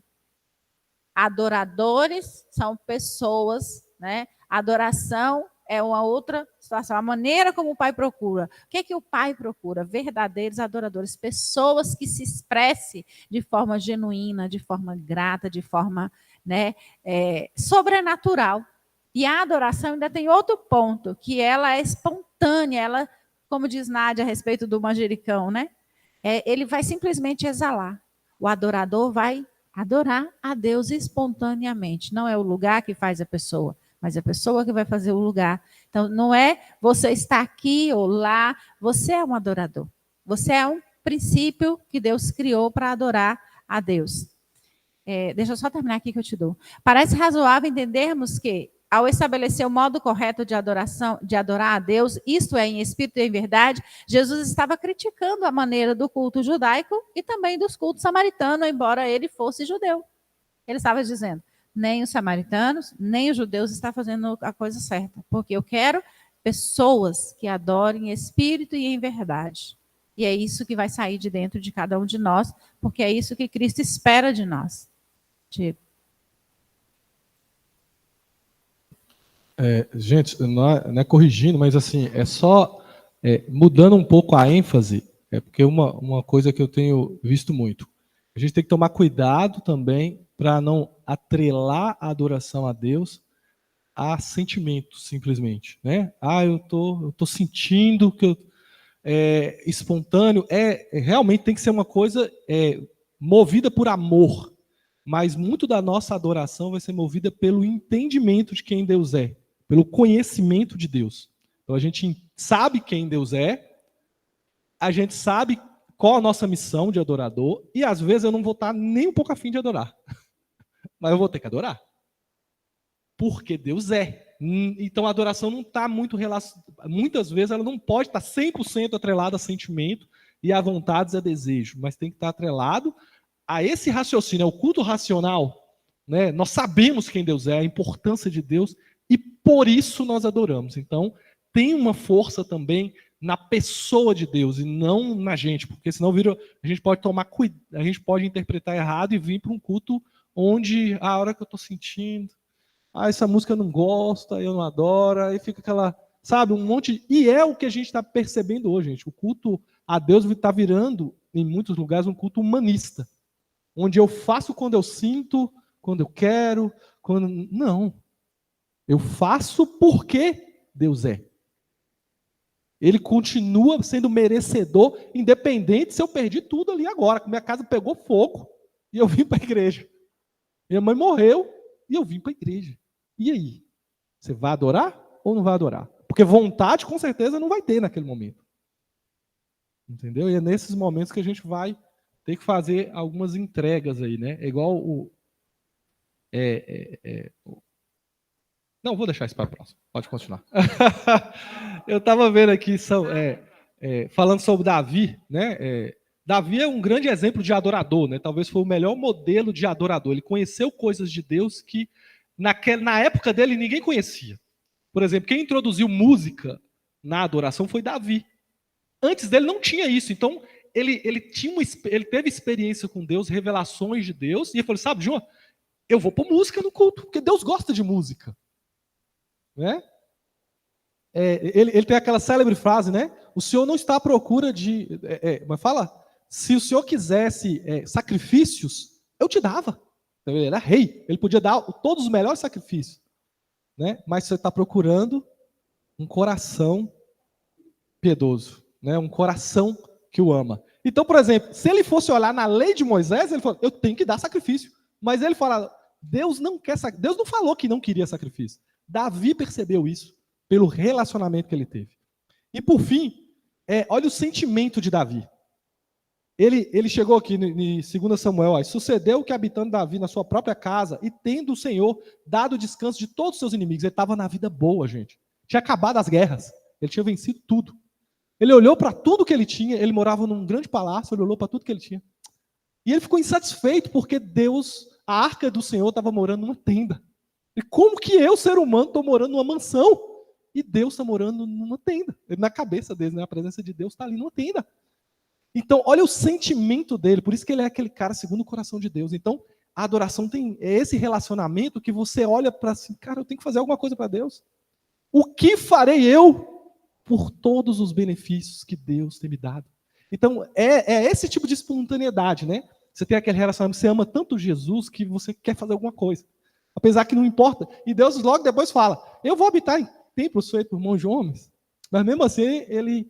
Adoradores são pessoas, né? Adoração é uma outra situação. A maneira como o Pai procura. O que é que o Pai procura? Verdadeiros adoradores, pessoas que se expressem de forma genuína, de forma grata, de forma, né, sobrenatural. E a adoração ainda tem outro ponto, que ela é espontânea, ela, como diz Nádia a respeito do manjericão, né? ele vai simplesmente exalar. O adorador vai adorar a Deus espontaneamente. Não é o lugar que faz a pessoa, mas a pessoa que vai fazer o lugar. Então, não é você estar aqui ou lá, você é um adorador. Você é um princípio que Deus criou para adorar a Deus. Deixa eu só terminar aqui que eu te dou. Parece razoável entendermos que, ao estabelecer o modo correto de adoração, de adorar a Deus, isto é, em espírito e em verdade, Jesus estava criticando a maneira do culto judaico e também dos cultos samaritanos, embora ele fosse judeu. Ele estava dizendo, nem os samaritanos, nem os judeus estão fazendo a coisa certa, porque eu quero pessoas que adorem em espírito e em verdade. E é isso que vai sair de dentro de cada um de nós, porque é isso que Cristo espera de nós. Diego. Gente, não é corrigindo, mas assim, é só mudando um pouco a ênfase, porque uma coisa que eu tenho visto muito. A gente tem que tomar cuidado também para não atrelar a adoração a Deus a sentimentos, simplesmente. Né? Eu tô sentindo que espontâneo. Realmente tem que ser uma coisa movida por amor. Mas muito da nossa adoração vai ser movida pelo entendimento de quem Deus é, pelo conhecimento de Deus. Então a gente sabe quem Deus é, a gente sabe qual a nossa missão de adorador, e às vezes eu não vou estar nem um pouco afim de adorar. Mas eu vou ter que adorar. Porque Deus é. Então a adoração não está muito relacionada. Muitas vezes ela não pode estar 100% atrelada a sentimento e a vontades e a desejo, mas tem que estar atrelado a esse raciocínio, o culto racional, né? Nós sabemos quem Deus é, a importância de Deus, e por isso nós adoramos. Então, tem uma força também na pessoa de Deus e não na gente, porque senão a gente pode tomar cuidado, a gente pode interpretar errado e vir para um culto onde a hora que eu estou sentindo, essa música eu não gosto, eu não adoro, aí fica aquela, sabe, um monte. E é o que a gente está percebendo hoje, gente. O culto a Deus está virando, em muitos lugares, um culto humanista. Onde eu faço quando eu sinto, quando eu quero, quando... Não. Eu faço porque Deus é. Ele continua sendo merecedor, independente se eu perdi tudo ali agora, que minha casa pegou fogo e eu vim para a igreja. Minha mãe morreu e eu vim para a igreja. E aí? Você vai adorar ou não vai adorar? Porque vontade, com certeza, não vai ter naquele momento. Entendeu? E é nesses momentos que a gente vai ter que fazer algumas entregas aí, né? É igual o... Não, vou deixar isso para a próxima. Pode continuar. Eu estava vendo aqui, falando sobre Davi, né? Davi é um grande exemplo de adorador, né? Talvez foi o melhor modelo de adorador. Ele conheceu coisas de Deus que na época dele ninguém conhecia. Por exemplo, quem introduziu música na adoração foi Davi. Antes dele não tinha isso. Então, ele teve experiência com Deus, revelações de Deus, e ele falou, sabe, João, eu vou pôr música no culto, porque Deus gosta de música. Né? Ele tem aquela célebre frase, né? O Senhor não está à procura de... mas fala, se o Senhor quisesse sacrifícios, eu te dava. Então, ele era rei, ele podia dar todos os melhores sacrifícios. Né? Mas você está procurando um coração piedoso, né? Um coração que o ama. Então, por exemplo, se ele fosse olhar na lei de Moisés, ele falou, eu tenho que dar sacrifício. Mas ele fala, Deus não falou que não queria sacrifício. Davi percebeu isso pelo relacionamento que ele teve. E por fim, olha o sentimento de Davi. Ele chegou aqui em 2 Samuel, sucedeu que habitando Davi na sua própria casa e tendo o Senhor dado descanso de todos os seus inimigos. Ele estava na vida boa, gente. Tinha acabado as guerras. Ele tinha vencido tudo. Ele olhou para tudo que ele tinha, ele morava num grande palácio, ele olhou para tudo que ele tinha. E ele ficou insatisfeito porque Deus, a arca do Senhor, estava morando numa tenda. E como que eu, ser humano, estou morando numa mansão e Deus está morando numa tenda? Na cabeça dele, né? A presença de Deus está ali numa tenda. Então, olha o sentimento dele, por isso que ele é aquele cara segundo o coração de Deus. Então, a adoração é esse relacionamento que você olha para assim, cara, eu tenho que fazer alguma coisa para Deus. O que farei eu por todos os benefícios que Deus tem me dado? Então, é esse tipo de espontaneidade, né? Você tem aquele relacionamento, você ama tanto Jesus que você quer fazer alguma coisa. Apesar que não importa. E Deus logo depois fala, eu vou habitar em templos feitos por mãos de homens. Mas mesmo assim, ele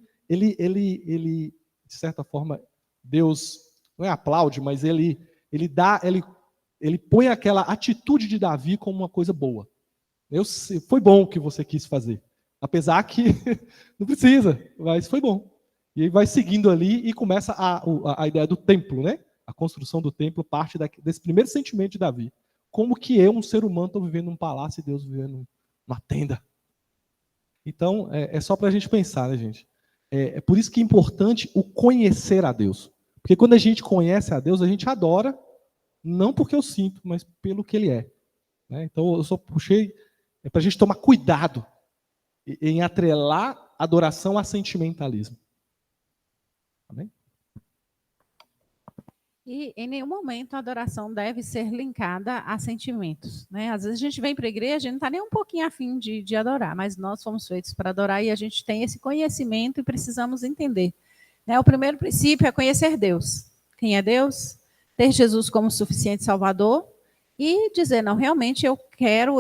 de certa forma, Deus não é aplaude, mas ele põe aquela atitude de Davi como uma coisa boa. Foi bom o que você quis fazer. Apesar que não precisa, mas foi bom. E aí vai seguindo ali e começa a ideia do templo, né? A construção do templo parte desse primeiro sentimento de Davi. Como que eu, um ser humano, estou vivendo num palácio e Deus vivendo numa tenda? Então, é só para a gente pensar, né, gente? É por isso que é importante o conhecer a Deus. Porque quando a gente conhece a Deus, a gente adora, não porque eu sinto, mas pelo que Ele é. Né? Então, eu só puxei para a gente tomar cuidado em atrelar adoração a sentimentalismo. Amém? E em nenhum momento a adoração deve ser linkada a sentimentos. Né? Às vezes a gente vem para a igreja e não está nem um pouquinho afim de adorar, mas nós fomos feitos para adorar e a gente tem esse conhecimento e precisamos entender. Né? O primeiro princípio é conhecer Deus. Quem é Deus? Ter Jesus como suficiente Salvador e dizer, não, realmente eu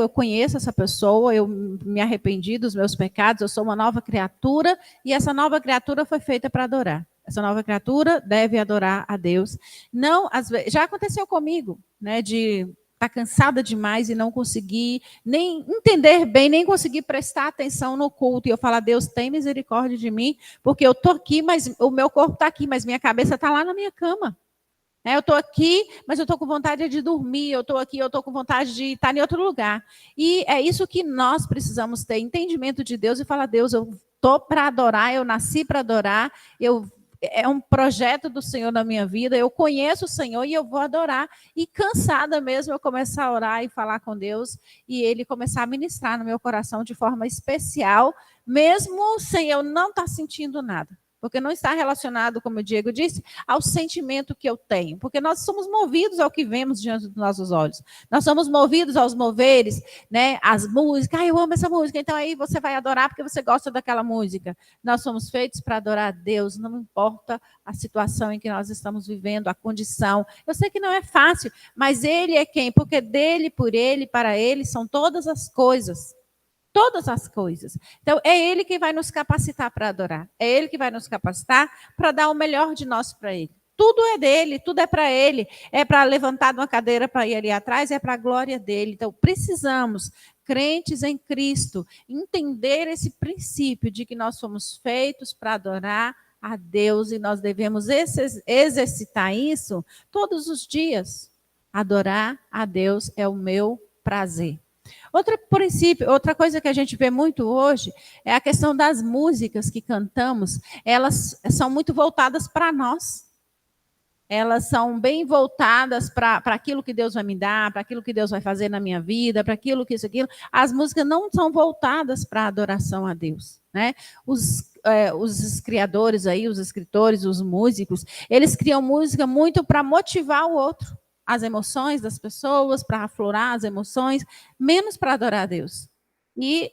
conheço essa pessoa, eu me arrependi dos meus pecados, eu sou uma nova criatura e essa nova criatura foi feita para adorar. Essa nova criatura deve adorar a Deus. Não, já aconteceu comigo, né, de estar cansada demais e não conseguir nem entender bem, nem conseguir prestar atenção no culto. E eu falar, Deus, tem misericórdia de mim, porque eu estou aqui, mas o meu corpo está aqui, mas minha cabeça está lá na minha cama. Eu estou aqui, mas eu estou com vontade de dormir, eu estou aqui, eu estou com vontade de estar em outro lugar. E é isso que nós precisamos ter, entendimento de Deus e falar, Deus, eu estou para adorar, eu nasci para adorar, é um projeto do Senhor na minha vida, eu conheço o Senhor e eu vou adorar. E cansada mesmo, eu começar a orar e falar com Deus e Ele começar a ministrar no meu coração de forma especial, mesmo sem eu não estar sentindo nada. Porque não está relacionado, como o Diego disse, ao sentimento que eu tenho. Porque nós somos movidos ao que vemos diante dos nossos olhos. Nós somos movidos aos moveres, né? As músicas. Eu amo essa música. Então aí você vai adorar porque você gosta daquela música. Nós somos feitos para adorar a Deus. Não importa a situação em que nós estamos vivendo, a condição. Eu sei que não é fácil, mas Ele é quem? Porque dele, por Ele, para Ele, são todas as coisas. Todas as coisas. Então, é Ele que vai nos capacitar para adorar. É Ele que vai nos capacitar para dar o melhor de nós para Ele. Tudo é dele, tudo é para Ele. É para levantar de uma cadeira para ir ali atrás, é para a glória dele. Então, precisamos, crentes em Cristo, entender esse princípio de que nós somos feitos para adorar a Deus e nós devemos exercitar isso todos os dias. Adorar a Deus é o meu prazer. Outro princípio, outra coisa que a gente vê muito hoje é a questão das músicas que cantamos. Elas são muito voltadas para nós. Elas são bem voltadas para aquilo que Deus vai me dar, para aquilo que Deus vai fazer na minha vida, para aquilo que isso, aquilo. As músicas não são voltadas para a adoração a Deus. Né? Os criadores aí, os escritores, os músicos, eles criam música muito para motivar o outro. As emoções das pessoas, para aflorar as emoções, menos para adorar a Deus. E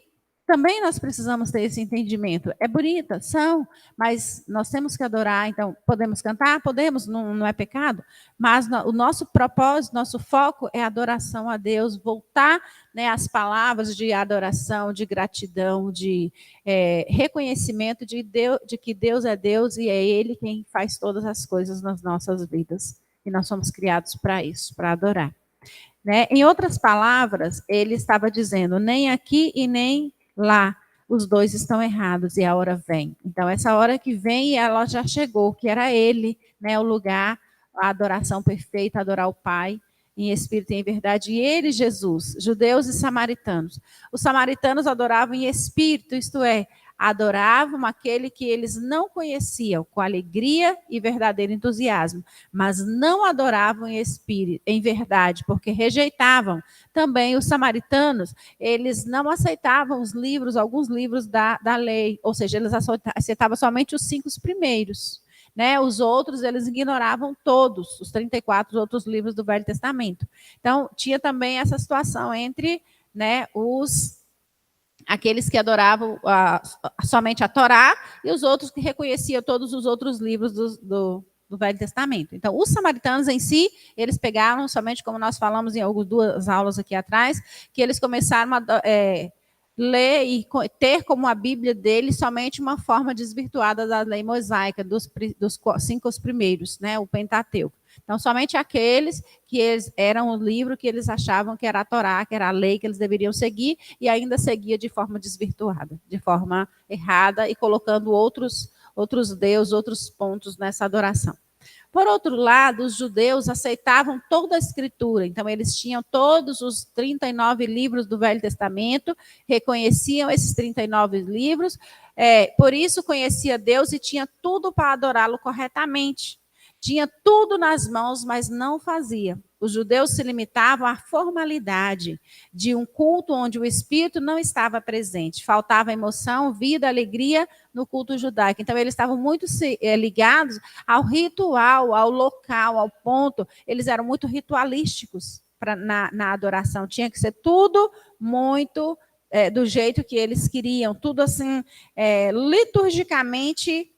também nós precisamos ter esse entendimento. É bonita, são, mas nós temos que adorar. Então, podemos cantar? Podemos, não é pecado, mas o nosso propósito, nosso foco é adoração a Deus, voltar, né, às palavras de adoração, de gratidão, de reconhecimento de que Deus é Deus e é Ele quem faz todas as coisas nas nossas vidas. E nós somos criados para isso, para adorar. Né? Em outras palavras, ele estava dizendo, nem aqui e nem lá, os dois estão errados e a hora vem. Então, essa hora que vem, ela já chegou, que era ele, né, o lugar, a adoração perfeita, adorar o Pai, em espírito e em verdade. E ele, Jesus, judeus e samaritanos. Os samaritanos adoravam em espírito, isto é, adoravam aquele que eles não conheciam, com alegria e verdadeiro entusiasmo, mas não adoravam em espírito, em verdade, porque rejeitavam. Também os samaritanos, eles não aceitavam os livros, alguns livros da lei, ou seja, eles aceitavam somente os 5 primeiros. Né? Os outros, eles ignoravam todos, os 34 outros livros do Velho Testamento. Então, tinha também essa situação entre, né, aqueles que adoravam somente a Torá e os outros que reconheciam todos os outros livros do Velho Testamento. Então, os samaritanos em si, eles pegaram somente, como nós falamos em algumas 2 aulas aqui atrás, que eles começaram ler e ter como a Bíblia dele somente uma forma desvirtuada da lei mosaica, dos 5 primeiros, né, o Pentateuco. Então, somente aqueles que eram o livro que eles achavam que era a Torá, que era a lei que eles deveriam seguir, e ainda seguia de forma desvirtuada, de forma errada, e colocando outros deuses, outros pontos nessa adoração. Por outro lado, os judeus aceitavam toda a Escritura, então eles tinham todos os 39 livros do Velho Testamento, reconheciam esses 39 livros, por isso conhecia Deus e tinha tudo para adorá-lo corretamente. Tinha tudo nas mãos, mas não fazia. Os judeus se limitavam à formalidade de um culto onde o Espírito não estava presente. Faltava emoção, vida, alegria no culto judaico. Então, eles estavam muito ligados ao ritual, ao local, ao ponto. Eles eram muito ritualísticos na adoração. Tinha que ser tudo muito do jeito que eles queriam. Tudo assim, liturgicamente,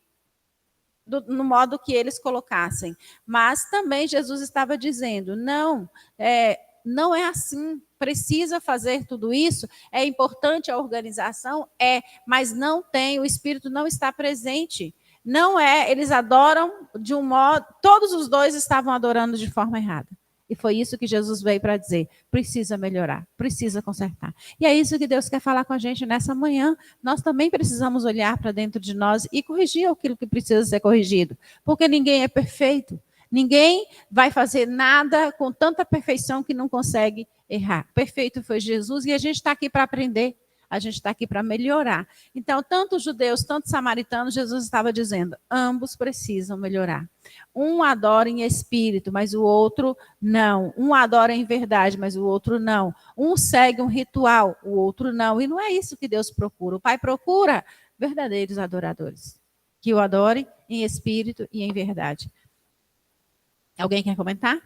no modo que eles colocassem. Mas também Jesus estava dizendo, não é assim, precisa fazer tudo isso, é importante a organização, mas não tem, o Espírito não está presente. Não eles adoram de um modo, todos os dois estavam adorando de forma errada. E foi isso que Jesus veio para dizer, precisa melhorar, precisa consertar. E é isso que Deus quer falar com a gente nessa manhã. Nós também precisamos olhar para dentro de nós e corrigir aquilo que precisa ser corrigido. Porque ninguém é perfeito. Ninguém vai fazer nada com tanta perfeição que não consegue errar. Perfeito foi Jesus e a gente está aqui para aprender. A gente está aqui para melhorar. Então, tanto os judeus, tanto os samaritanos, Jesus estava dizendo, ambos precisam melhorar. Um adora em espírito, mas o outro não. Um adora em verdade, mas o outro não. Um segue um ritual, o outro não. E não é isso que Deus procura. O Pai procura verdadeiros adoradores, que o adorem em espírito e em verdade. Alguém quer comentar?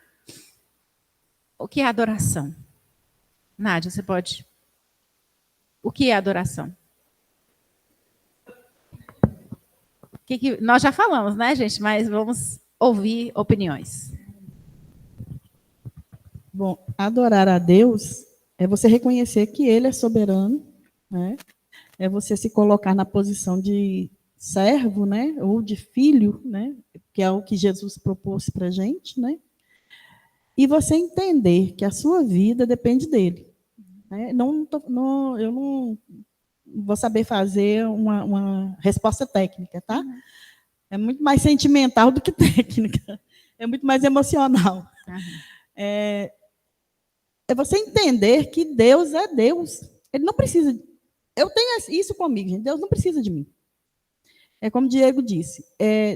O que é adoração? Nádia, você pode... O que é adoração? Nós já falamos, né, gente? Mas vamos ouvir opiniões. Bom, adorar a Deus é você reconhecer que Ele é soberano, né? É você se colocar na posição de servo, né? Ou de filho, né? Que é o que Jesus propôs para a gente, né? E você entender que a sua vida depende dele. Eu não vou saber fazer uma resposta técnica, tá? É muito mais sentimental do que técnica. É muito mais emocional. É você entender que Deus é Deus. Ele não precisa... Eu tenho isso comigo, gente. Deus não precisa de mim. É como o Diego disse.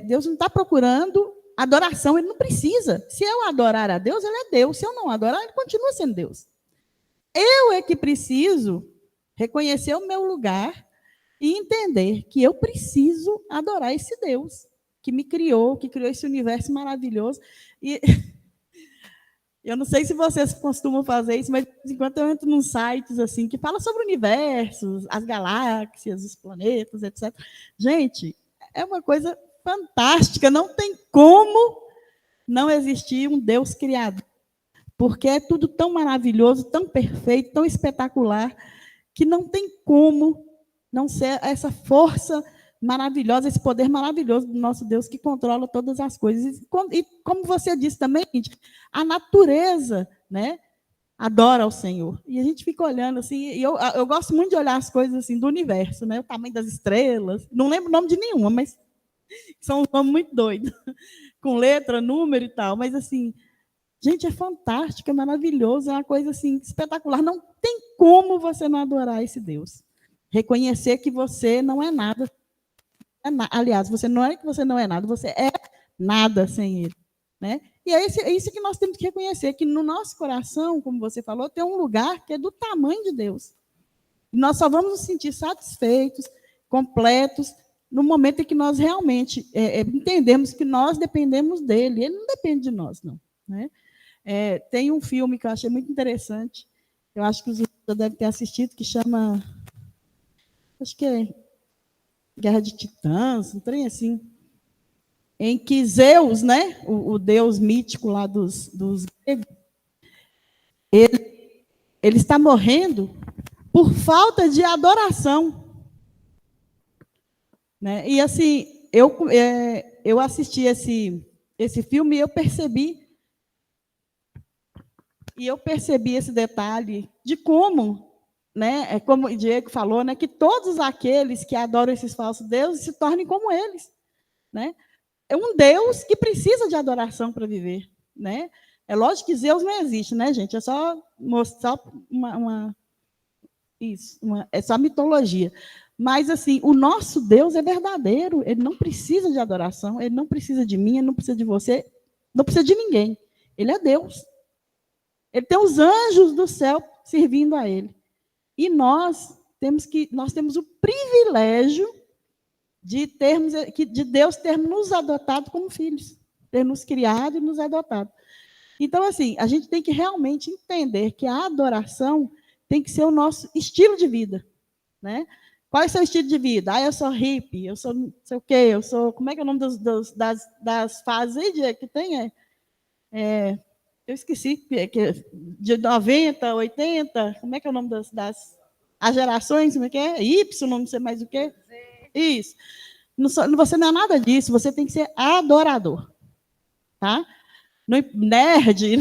Deus não está procurando adoração. Ele não precisa. Se eu adorar a Deus, ele é Deus. Se eu não adorar, ele continua sendo Deus. Eu é que preciso reconhecer o meu lugar e entender que eu preciso adorar esse Deus que me criou, que criou esse universo maravilhoso. E eu não sei se vocês costumam fazer isso, mas enquanto eu entro nos sites assim que fala sobre o universo, as galáxias, os planetas, etc. Gente, é uma coisa fantástica. Não tem como não existir um Deus criador. Porque é tudo tão maravilhoso, tão perfeito, tão espetacular, que não tem como não ser essa força maravilhosa, esse poder maravilhoso do nosso Deus que controla todas as coisas. E como você disse também, a natureza, né, adora ao Senhor. E a gente fica olhando assim, e eu gosto muito de olhar as coisas assim do universo, né, o tamanho das estrelas. Não lembro o nome de nenhuma, mas são um nome muito doido, com letra, número e tal. Mas assim... Gente, é fantástico, é maravilhoso, é uma coisa assim espetacular. Não tem como você não adorar esse Deus. Reconhecer que você não é nada. Aliás, você não é que você não é nada, você é nada sem Ele. Né? E é isso que nós temos que reconhecer, que no nosso coração, como você falou, tem um lugar que é do tamanho de Deus. E nós só vamos nos sentir satisfeitos, completos, no momento em que nós realmente entendemos que nós dependemos dEle. Ele não depende de nós, não. Né? Tem um filme que eu achei muito interessante, eu acho que os já devem ter assistido, que chama, acho que é Guerra de Titãs, um trem assim, em que Zeus, né, o deus mítico lá dos gregos, ele está morrendo por falta de adoração. Né? E assim, eu assisti esse filme e eu percebi esse detalhe de como, né, como o Diego falou, né, que todos aqueles que adoram esses falsos deuses se tornem como eles. Né? É um Deus que precisa de adoração para viver. Né? É lógico que Zeus não existe, né, gente? É só mostrar é só mitologia. Mas, assim, o nosso Deus é verdadeiro. Ele não precisa de adoração, ele não precisa de mim, ele não precisa de você, não precisa de ninguém. Ele é Deus. Ele tem os anjos do céu servindo a ele. E nós temos o privilégio de Deus ter nos adotado como filhos, ter nos criado e nos adotado. Então, assim, a gente tem que realmente entender que a adoração tem que ser o nosso estilo de vida. Né? Qual é o seu estilo de vida? Eu sou hippie, eu sou não sei o quê, eu sou... Como é que é o nome das fases aí que tem? Eu esqueci, de 90, 80, como é que é o nome as gerações, como é que é? Y, não sei mais o quê. Isso. Você não é nada disso, você tem que ser adorador. Tá? Nerd,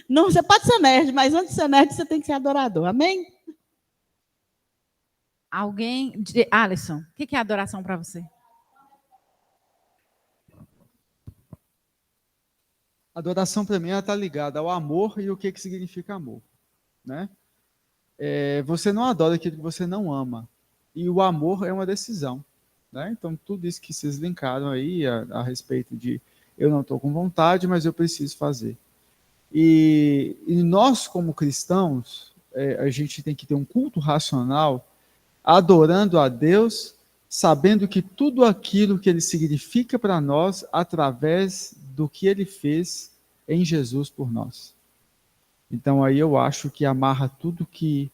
não, você pode ser nerd, mas antes de ser nerd, você tem que ser adorador. Amém? Alisson, o que é adoração para você? Adoração, para mim, ela está ligada ao amor e o que significa amor. Né? Você não adora aquilo que você não ama. E o amor é uma decisão. Né? Então, tudo isso que vocês linkaram aí a respeito de eu não estou com vontade, mas eu preciso fazer. E nós, como cristãos, a gente tem que ter um culto racional, adorando a Deus, sabendo que tudo aquilo que Ele significa para nós, através do que Ele fez em Jesus por nós. Então aí eu acho que amarra tudo que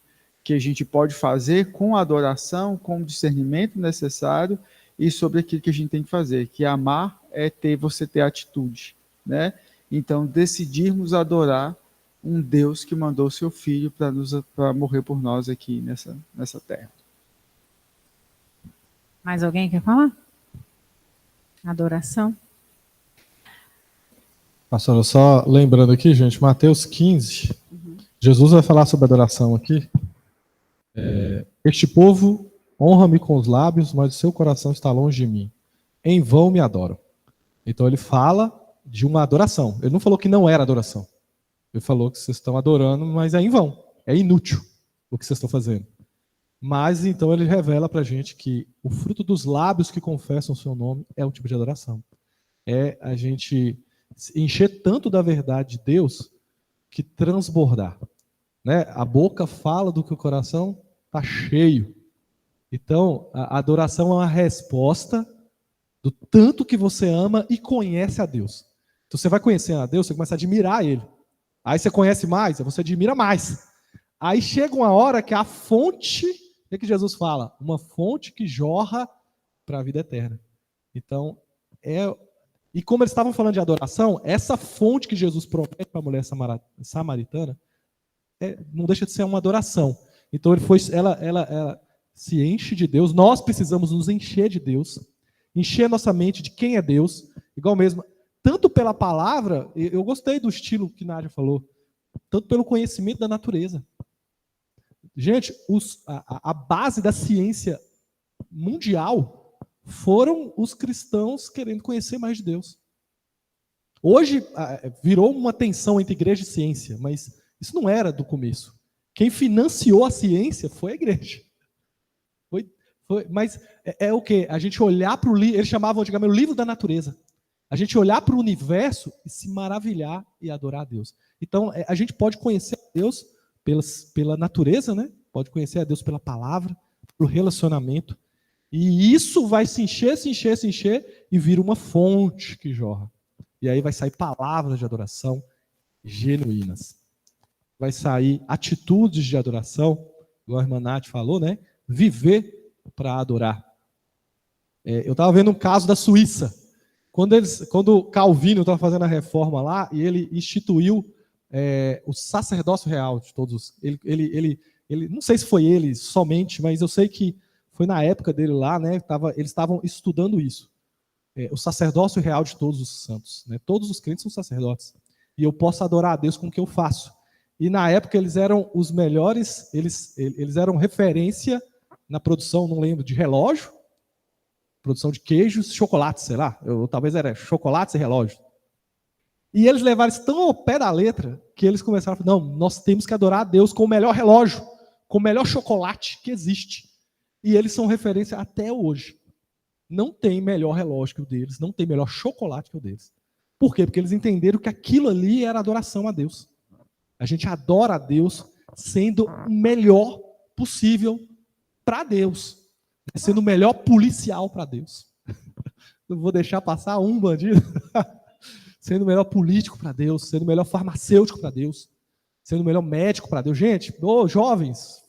a gente pode fazer com a adoração, com o discernimento necessário e sobre aquilo que a gente tem que fazer, que amar é você ter atitude, né? Então decidirmos adorar um Deus que mandou seu Filho para morrer por nós aqui nessa terra. Mais alguém quer falar? Adoração. Pastor, só lembrando aqui, gente, Mateus 15, Jesus vai falar sobre adoração aqui. Este povo honra-me com os lábios, mas o seu coração está longe de mim. Em vão me adoram. Então ele fala de uma adoração. Ele não falou que não era adoração. Ele falou que vocês estão adorando, mas é em vão. É inútil o que vocês estão fazendo. Mas então ele revela para a gente que o fruto dos lábios que confessam o seu nome é um tipo de adoração. É a gente encher tanto da verdade de Deus que transbordar. Né? A boca fala do que o coração está cheio. Então, a adoração é uma resposta do tanto que você ama e conhece a Deus. Então, você vai conhecendo a Deus, você começa a admirar Ele. Aí você conhece mais, você admira mais. Aí chega uma hora que a fonte, o que Jesus fala? Uma fonte que jorra para a vida eterna. Então, e como eles estavam falando de adoração, essa fonte que Jesus promete para a mulher samaritana não deixa de ser uma adoração. Então ela se enche de Deus, nós precisamos nos encher de Deus, encher nossa mente de quem é Deus, igual mesmo, tanto pela palavra, eu gostei do estilo que Nádia falou, tanto pelo conhecimento da natureza. Gente, a base da ciência mundial foram os cristãos querendo conhecer mais de Deus. Hoje virou uma tensão entre igreja e ciência, mas isso não era do começo. Quem financiou a ciência foi a igreja. Mas é o quê? A gente olhar para o livro, eles chamavam antigamente o livro da natureza. A gente olhar para o universo e se maravilhar e adorar a Deus. Então, a gente pode conhecer a Deus pela natureza, né? Pode conhecer a Deus pela palavra, pelo relacionamento. E isso vai se encher e vira uma fonte que jorra. E aí vai sair palavras de adoração genuínas. Vai sair atitudes de adoração, igual a irmã Nath falou, né? Viver para adorar. Eu estava vendo um caso da Suíça. Quando Calvino estava fazendo a reforma lá, e ele instituiu o sacerdócio real de todos. Ele não sei se foi ele somente, mas eu sei que foi na época dele lá, né? Eles estavam estudando isso. O sacerdócio real de todos os santos. Né? Todos os crentes são sacerdotes. E eu posso adorar a Deus com o que eu faço. E na época eles eram os melhores, eles eram referência na produção, não lembro, de relógio, produção de queijos, chocolates, sei lá. Talvez era chocolates e relógio. E eles levaram isso tão ao pé da letra que eles começaram a falar, não, nós temos que adorar a Deus com o melhor relógio, com o melhor chocolate que existe. E eles são referência até hoje. Não tem melhor relógio que o deles, não tem melhor chocolate que o deles. Por quê? Porque eles entenderam que aquilo ali era adoração a Deus. A gente adora a Deus sendo o melhor possível para Deus. Sendo o melhor policial para Deus. Não vou deixar passar um bandido. Sendo o melhor político para Deus, sendo o melhor farmacêutico para Deus, sendo o melhor médico para Deus. Gente, jovens,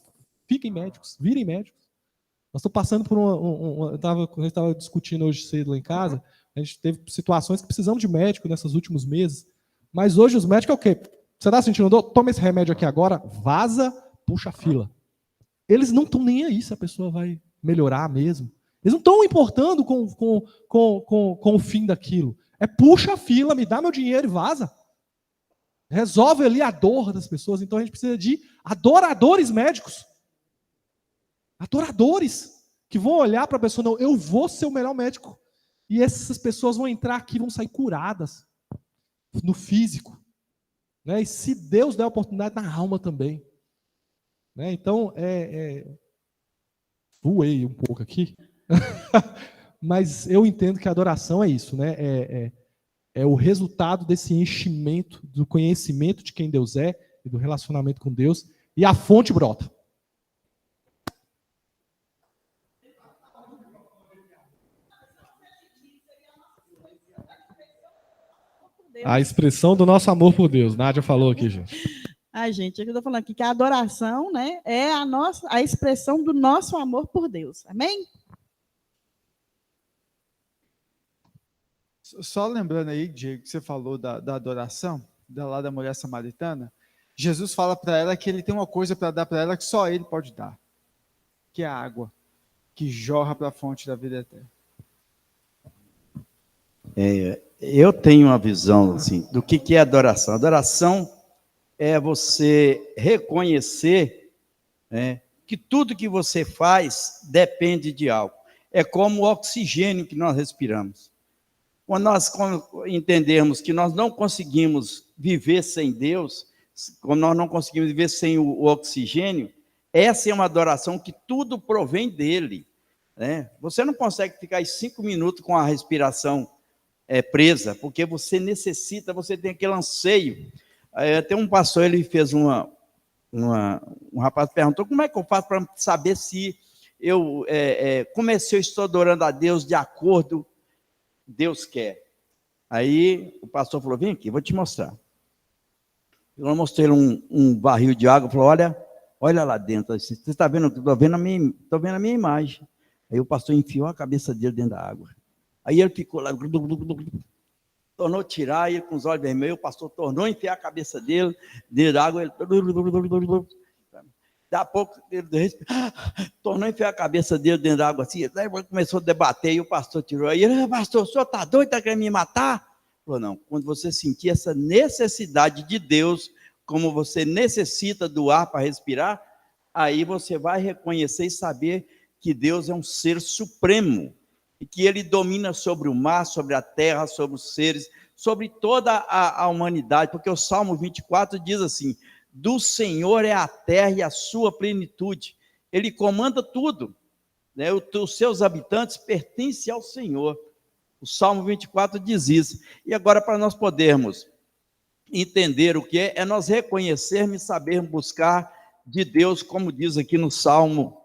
fiquem médicos, virem médicos. Nós estamos passando por a gente estava discutindo hoje cedo lá em casa, a gente teve situações que precisamos de médico nesses últimos meses, mas hoje os médicos é o quê? Você está sentindo dor? Toma esse remédio aqui agora, vaza, puxa a fila. Eles não estão nem aí se a pessoa vai melhorar mesmo. Eles não estão importando com o fim daquilo. Puxa a fila, me dá meu dinheiro e vaza. Resolve ali a dor das pessoas. Então a gente precisa de adoradores médicos. Adoradores que vão olhar para a pessoa, não, eu vou ser o melhor médico. E essas pessoas vão entrar aqui e vão sair curadas no físico. Né? E se Deus der a oportunidade, na alma também. Né? Então, voei um pouco aqui. Mas eu entendo que a adoração é isso, né? É o resultado desse enchimento, do conhecimento de quem Deus é e do relacionamento com Deus, e a fonte brota. A expressão do nosso amor por Deus. Nádia falou aqui, gente. Ai, gente, eu estou falando aqui que a adoração, né, é a expressão do nosso amor por Deus. Amém? Só lembrando aí, Diego, que você falou da adoração, lá da mulher samaritana, Jesus fala para ela que ele tem uma coisa para dar para ela que só ele pode dar, que é a água, que jorra para a fonte da vida eterna. Eu tenho uma visão assim, do que é adoração. Adoração é você reconhecer, né, que tudo que você faz depende de algo. É como o oxigênio que nós respiramos. Quando nós entendermos que nós não conseguimos viver sem Deus, quando nós não conseguimos viver sem o oxigênio, essa é uma adoração que tudo provém dele. Né? Você não consegue ficar 5 minutos com a respiração presa, porque você necessita, você tem aquele anseio. Tem um pastor, ele fez um rapaz perguntou, como é que eu faço para saber se como se eu estou adorando a Deus de acordo Deus quer. Aí o pastor falou, vem aqui, vou te mostrar. Eu mostrei um barril de água, falou, olha lá dentro, você está vendo? Estou vendo a minha imagem. Aí o pastor enfiou a cabeça dele dentro da água. Aí ele ficou lá, tornou tirar, ele com os olhos vermelhos, o pastor tornou enfiar a cabeça dele dentro da água, ele... Daqui a pouco, ele tornou enfiar a cabeça dele dentro da água assim, daí começou a debater, e o pastor tirou, aí ele, pastor, o senhor está doido, está querendo me matar? Falou, não, quando você sentir essa necessidade de Deus, como você necessita do ar para respirar, aí você vai reconhecer e saber que Deus é um ser supremo, e que ele domina sobre o mar, sobre a terra, sobre os seres, sobre toda a humanidade, porque o Salmo 24 diz assim, do Senhor é a terra e a sua plenitude, ele comanda tudo, né? Os seus habitantes pertencem ao Senhor, o Salmo 24 diz isso, e agora para nós podermos entender o que é nós reconhecermos e sabermos buscar de Deus, como diz aqui no Salmo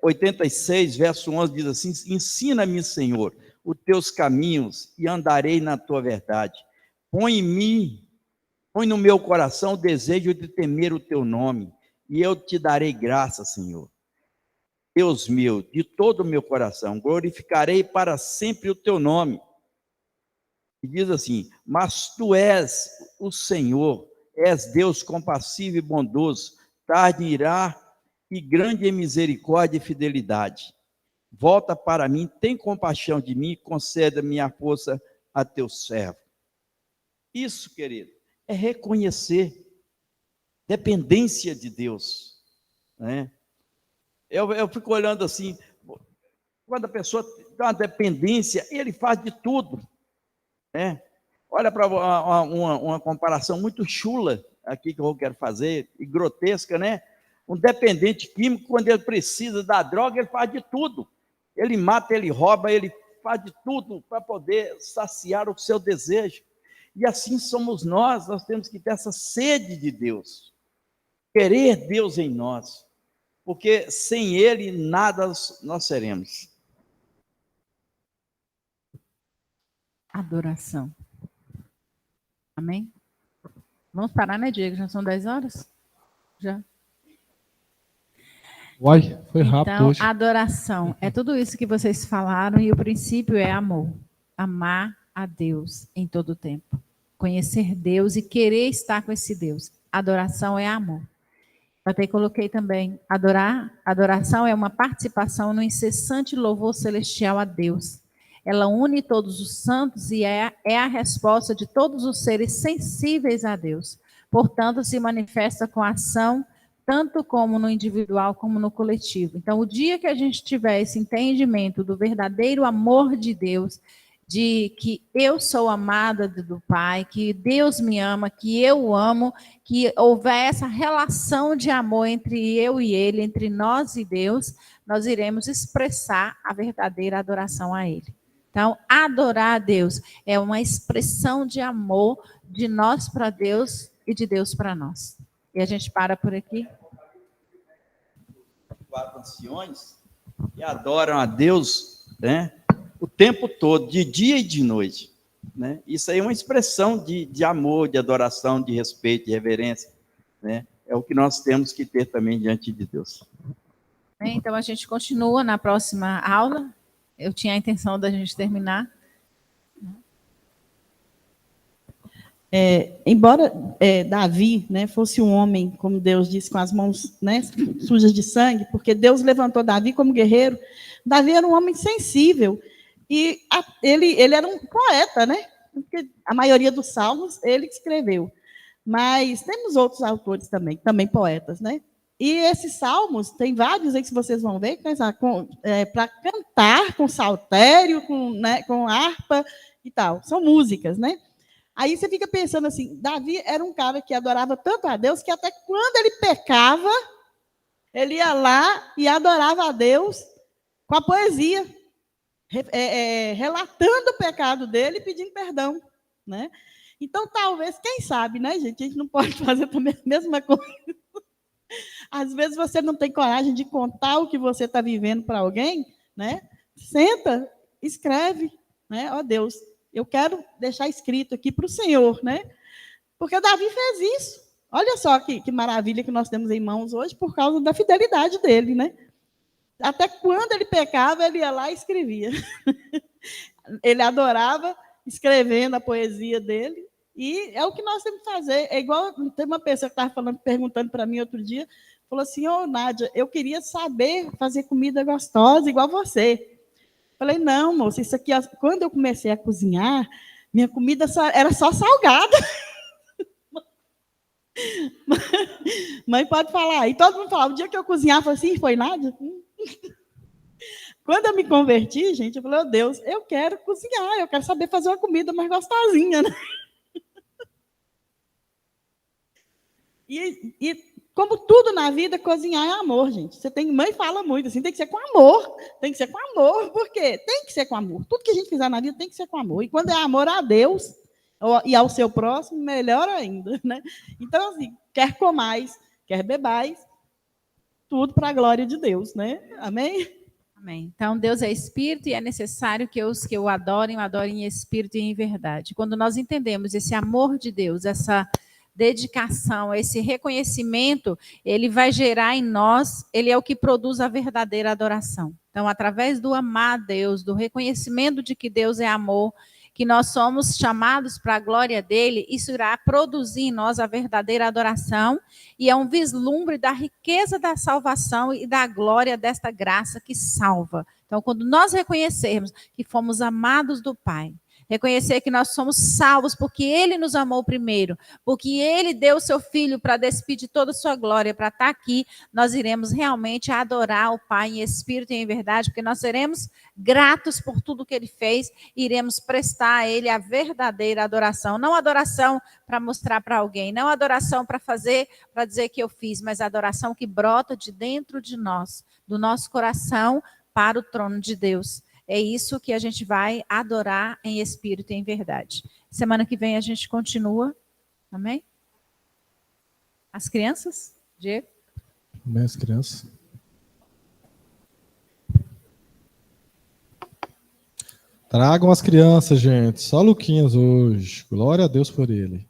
86, verso 11, diz assim, ensina-me, Senhor, os teus caminhos e andarei na tua verdade, põe no meu coração o desejo de temer o teu nome, e eu te darei graça, Senhor. Deus meu, de todo o meu coração, glorificarei para sempre o teu nome. E diz assim, mas tu és o Senhor, és Deus compassivo e bondoso, tarde em irar e grande em misericórdia e fidelidade. Volta para mim, tem compaixão de mim, conceda-me a força a teu servo. Isso, querido, é reconhecer dependência de Deus, né? Eu fico olhando assim, quando a pessoa tem uma dependência, ele faz de tudo, né? Olha para uma comparação muito chula aqui que eu quero fazer, e grotesca, né? Um dependente químico, quando ele precisa da droga, ele faz de tudo. Ele mata, ele rouba, ele faz de tudo para poder saciar o seu desejo. E assim somos nós temos que ter essa sede de Deus, querer Deus em nós, porque sem Ele nada nós seremos. Adoração. Amém? Vamos parar, né, Diego? Já são 10 horas? Já. Uai, foi rápido Então, hoje. adoração é tudo isso que vocês falaram e o princípio é amor. Amar a Deus em todo o tempo. Conhecer Deus e querer estar com esse Deus. Adoração é amor. Eu até coloquei também, adoração é uma participação no incessante louvor celestial a Deus. Ela une todos os santos e é a resposta de todos os seres sensíveis a Deus. Portanto, se manifesta com ação, tanto como no individual como no coletivo. Então, o dia que a gente tiver esse entendimento do verdadeiro amor de Deus, de que eu sou amada do Pai, que Deus me ama, que eu amo, que houver essa relação de amor entre eu e Ele, entre nós e Deus, nós iremos expressar a verdadeira adoração a Ele. Então, adorar a Deus é uma expressão de amor de nós para Deus e de Deus para nós. E a gente para por aqui. Quatro anciões e adoram a Deus, né, o tempo todo, de dia e de noite, né? Isso aí é uma expressão de amor, de adoração, de respeito, de reverência, né? É o que nós temos que ter também diante de Deus. Então, a gente continua na próxima aula. Eu tinha a intenção da gente terminar. Embora Davi, né, fosse um homem, como Deus disse, com as mãos, né, sujas de sangue, porque Deus levantou Davi como guerreiro, Davi era um homem sensível, e ele era um poeta, né? Porque a maioria dos salmos ele escreveu. Mas temos outros autores também poetas, né? E esses salmos, tem vários aí que vocês vão ver, para cantar com saltério, com harpa e tal. São músicas, né? Aí você fica pensando assim, Davi era um cara que adorava tanto a Deus, que até quando ele pecava, ele ia lá e adorava a Deus com a poesia, relatando o pecado dele e pedindo perdão, né? Então, talvez, quem sabe, né, gente? A gente não pode fazer também a mesma coisa. Às vezes você não tem coragem de contar o que você está vivendo para alguém, né? Senta, escreve, né? Ó Deus, eu quero deixar escrito aqui para o Senhor, né? Porque Davi fez isso. Olha só que maravilha que nós temos em mãos hoje por causa da fidelidade dele, né? Até quando ele pecava, ele ia lá e escrevia. Ele adorava escrevendo a poesia dele. E é o que nós temos que fazer. É igual, tem uma pessoa que estava perguntando para mim outro dia, falou assim, Nádia, eu queria saber fazer comida gostosa igual você. Falei, não, moça, isso aqui, quando eu comecei a cozinhar, minha comida era só salgada. Mãe pode falar. E todo mundo falava, o dia que eu cozinhava assim, foi Nádia? Quando eu me converti, gente, eu falei, oh Deus, eu quero cozinhar, eu quero saber fazer uma comida mais gostosinha, né? E como tudo na vida, cozinhar é amor, gente. Mãe fala muito assim, tem que ser com amor. Tem que ser com amor, por quê? Tem que ser com amor. Tudo que a gente fizer na vida tem que ser com amor. E quando é amor a Deus e ao seu próximo, melhor ainda, né? Então, assim, quer comais, quer bebais, tudo para a glória de Deus, né? Amém? Amém. Então, Deus é espírito e é necessário que os que o adorem em espírito e em verdade. Quando nós entendemos esse amor de Deus, essa dedicação, esse reconhecimento, ele vai gerar em nós, ele é o que produz a verdadeira adoração. Então, através do amar a Deus, do reconhecimento de que Deus é amor, que nós somos chamados para a glória dele, isso irá produzir em nós a verdadeira adoração, e é um vislumbre da riqueza da salvação e da glória desta graça que salva. Então, quando nós reconhecermos que fomos amados do Pai, reconhecer que nós somos salvos porque Ele nos amou primeiro, porque Ele deu o seu Filho para despir de toda a sua glória, para estar aqui, nós iremos realmente adorar o Pai em espírito e em verdade, porque nós seremos gratos por tudo que Ele fez e iremos prestar a Ele a verdadeira adoração. Não adoração para mostrar para alguém, não adoração para fazer, para dizer que eu fiz, mas adoração que brota de dentro de nós, do nosso coração para o trono de Deus. É isso que a gente vai adorar em espírito e em verdade. Semana que vem a gente continua. Amém? As crianças? Diego? Amém, as crianças. Tragam as crianças, gente. Só Luquinhas hoje. Glória a Deus por ele.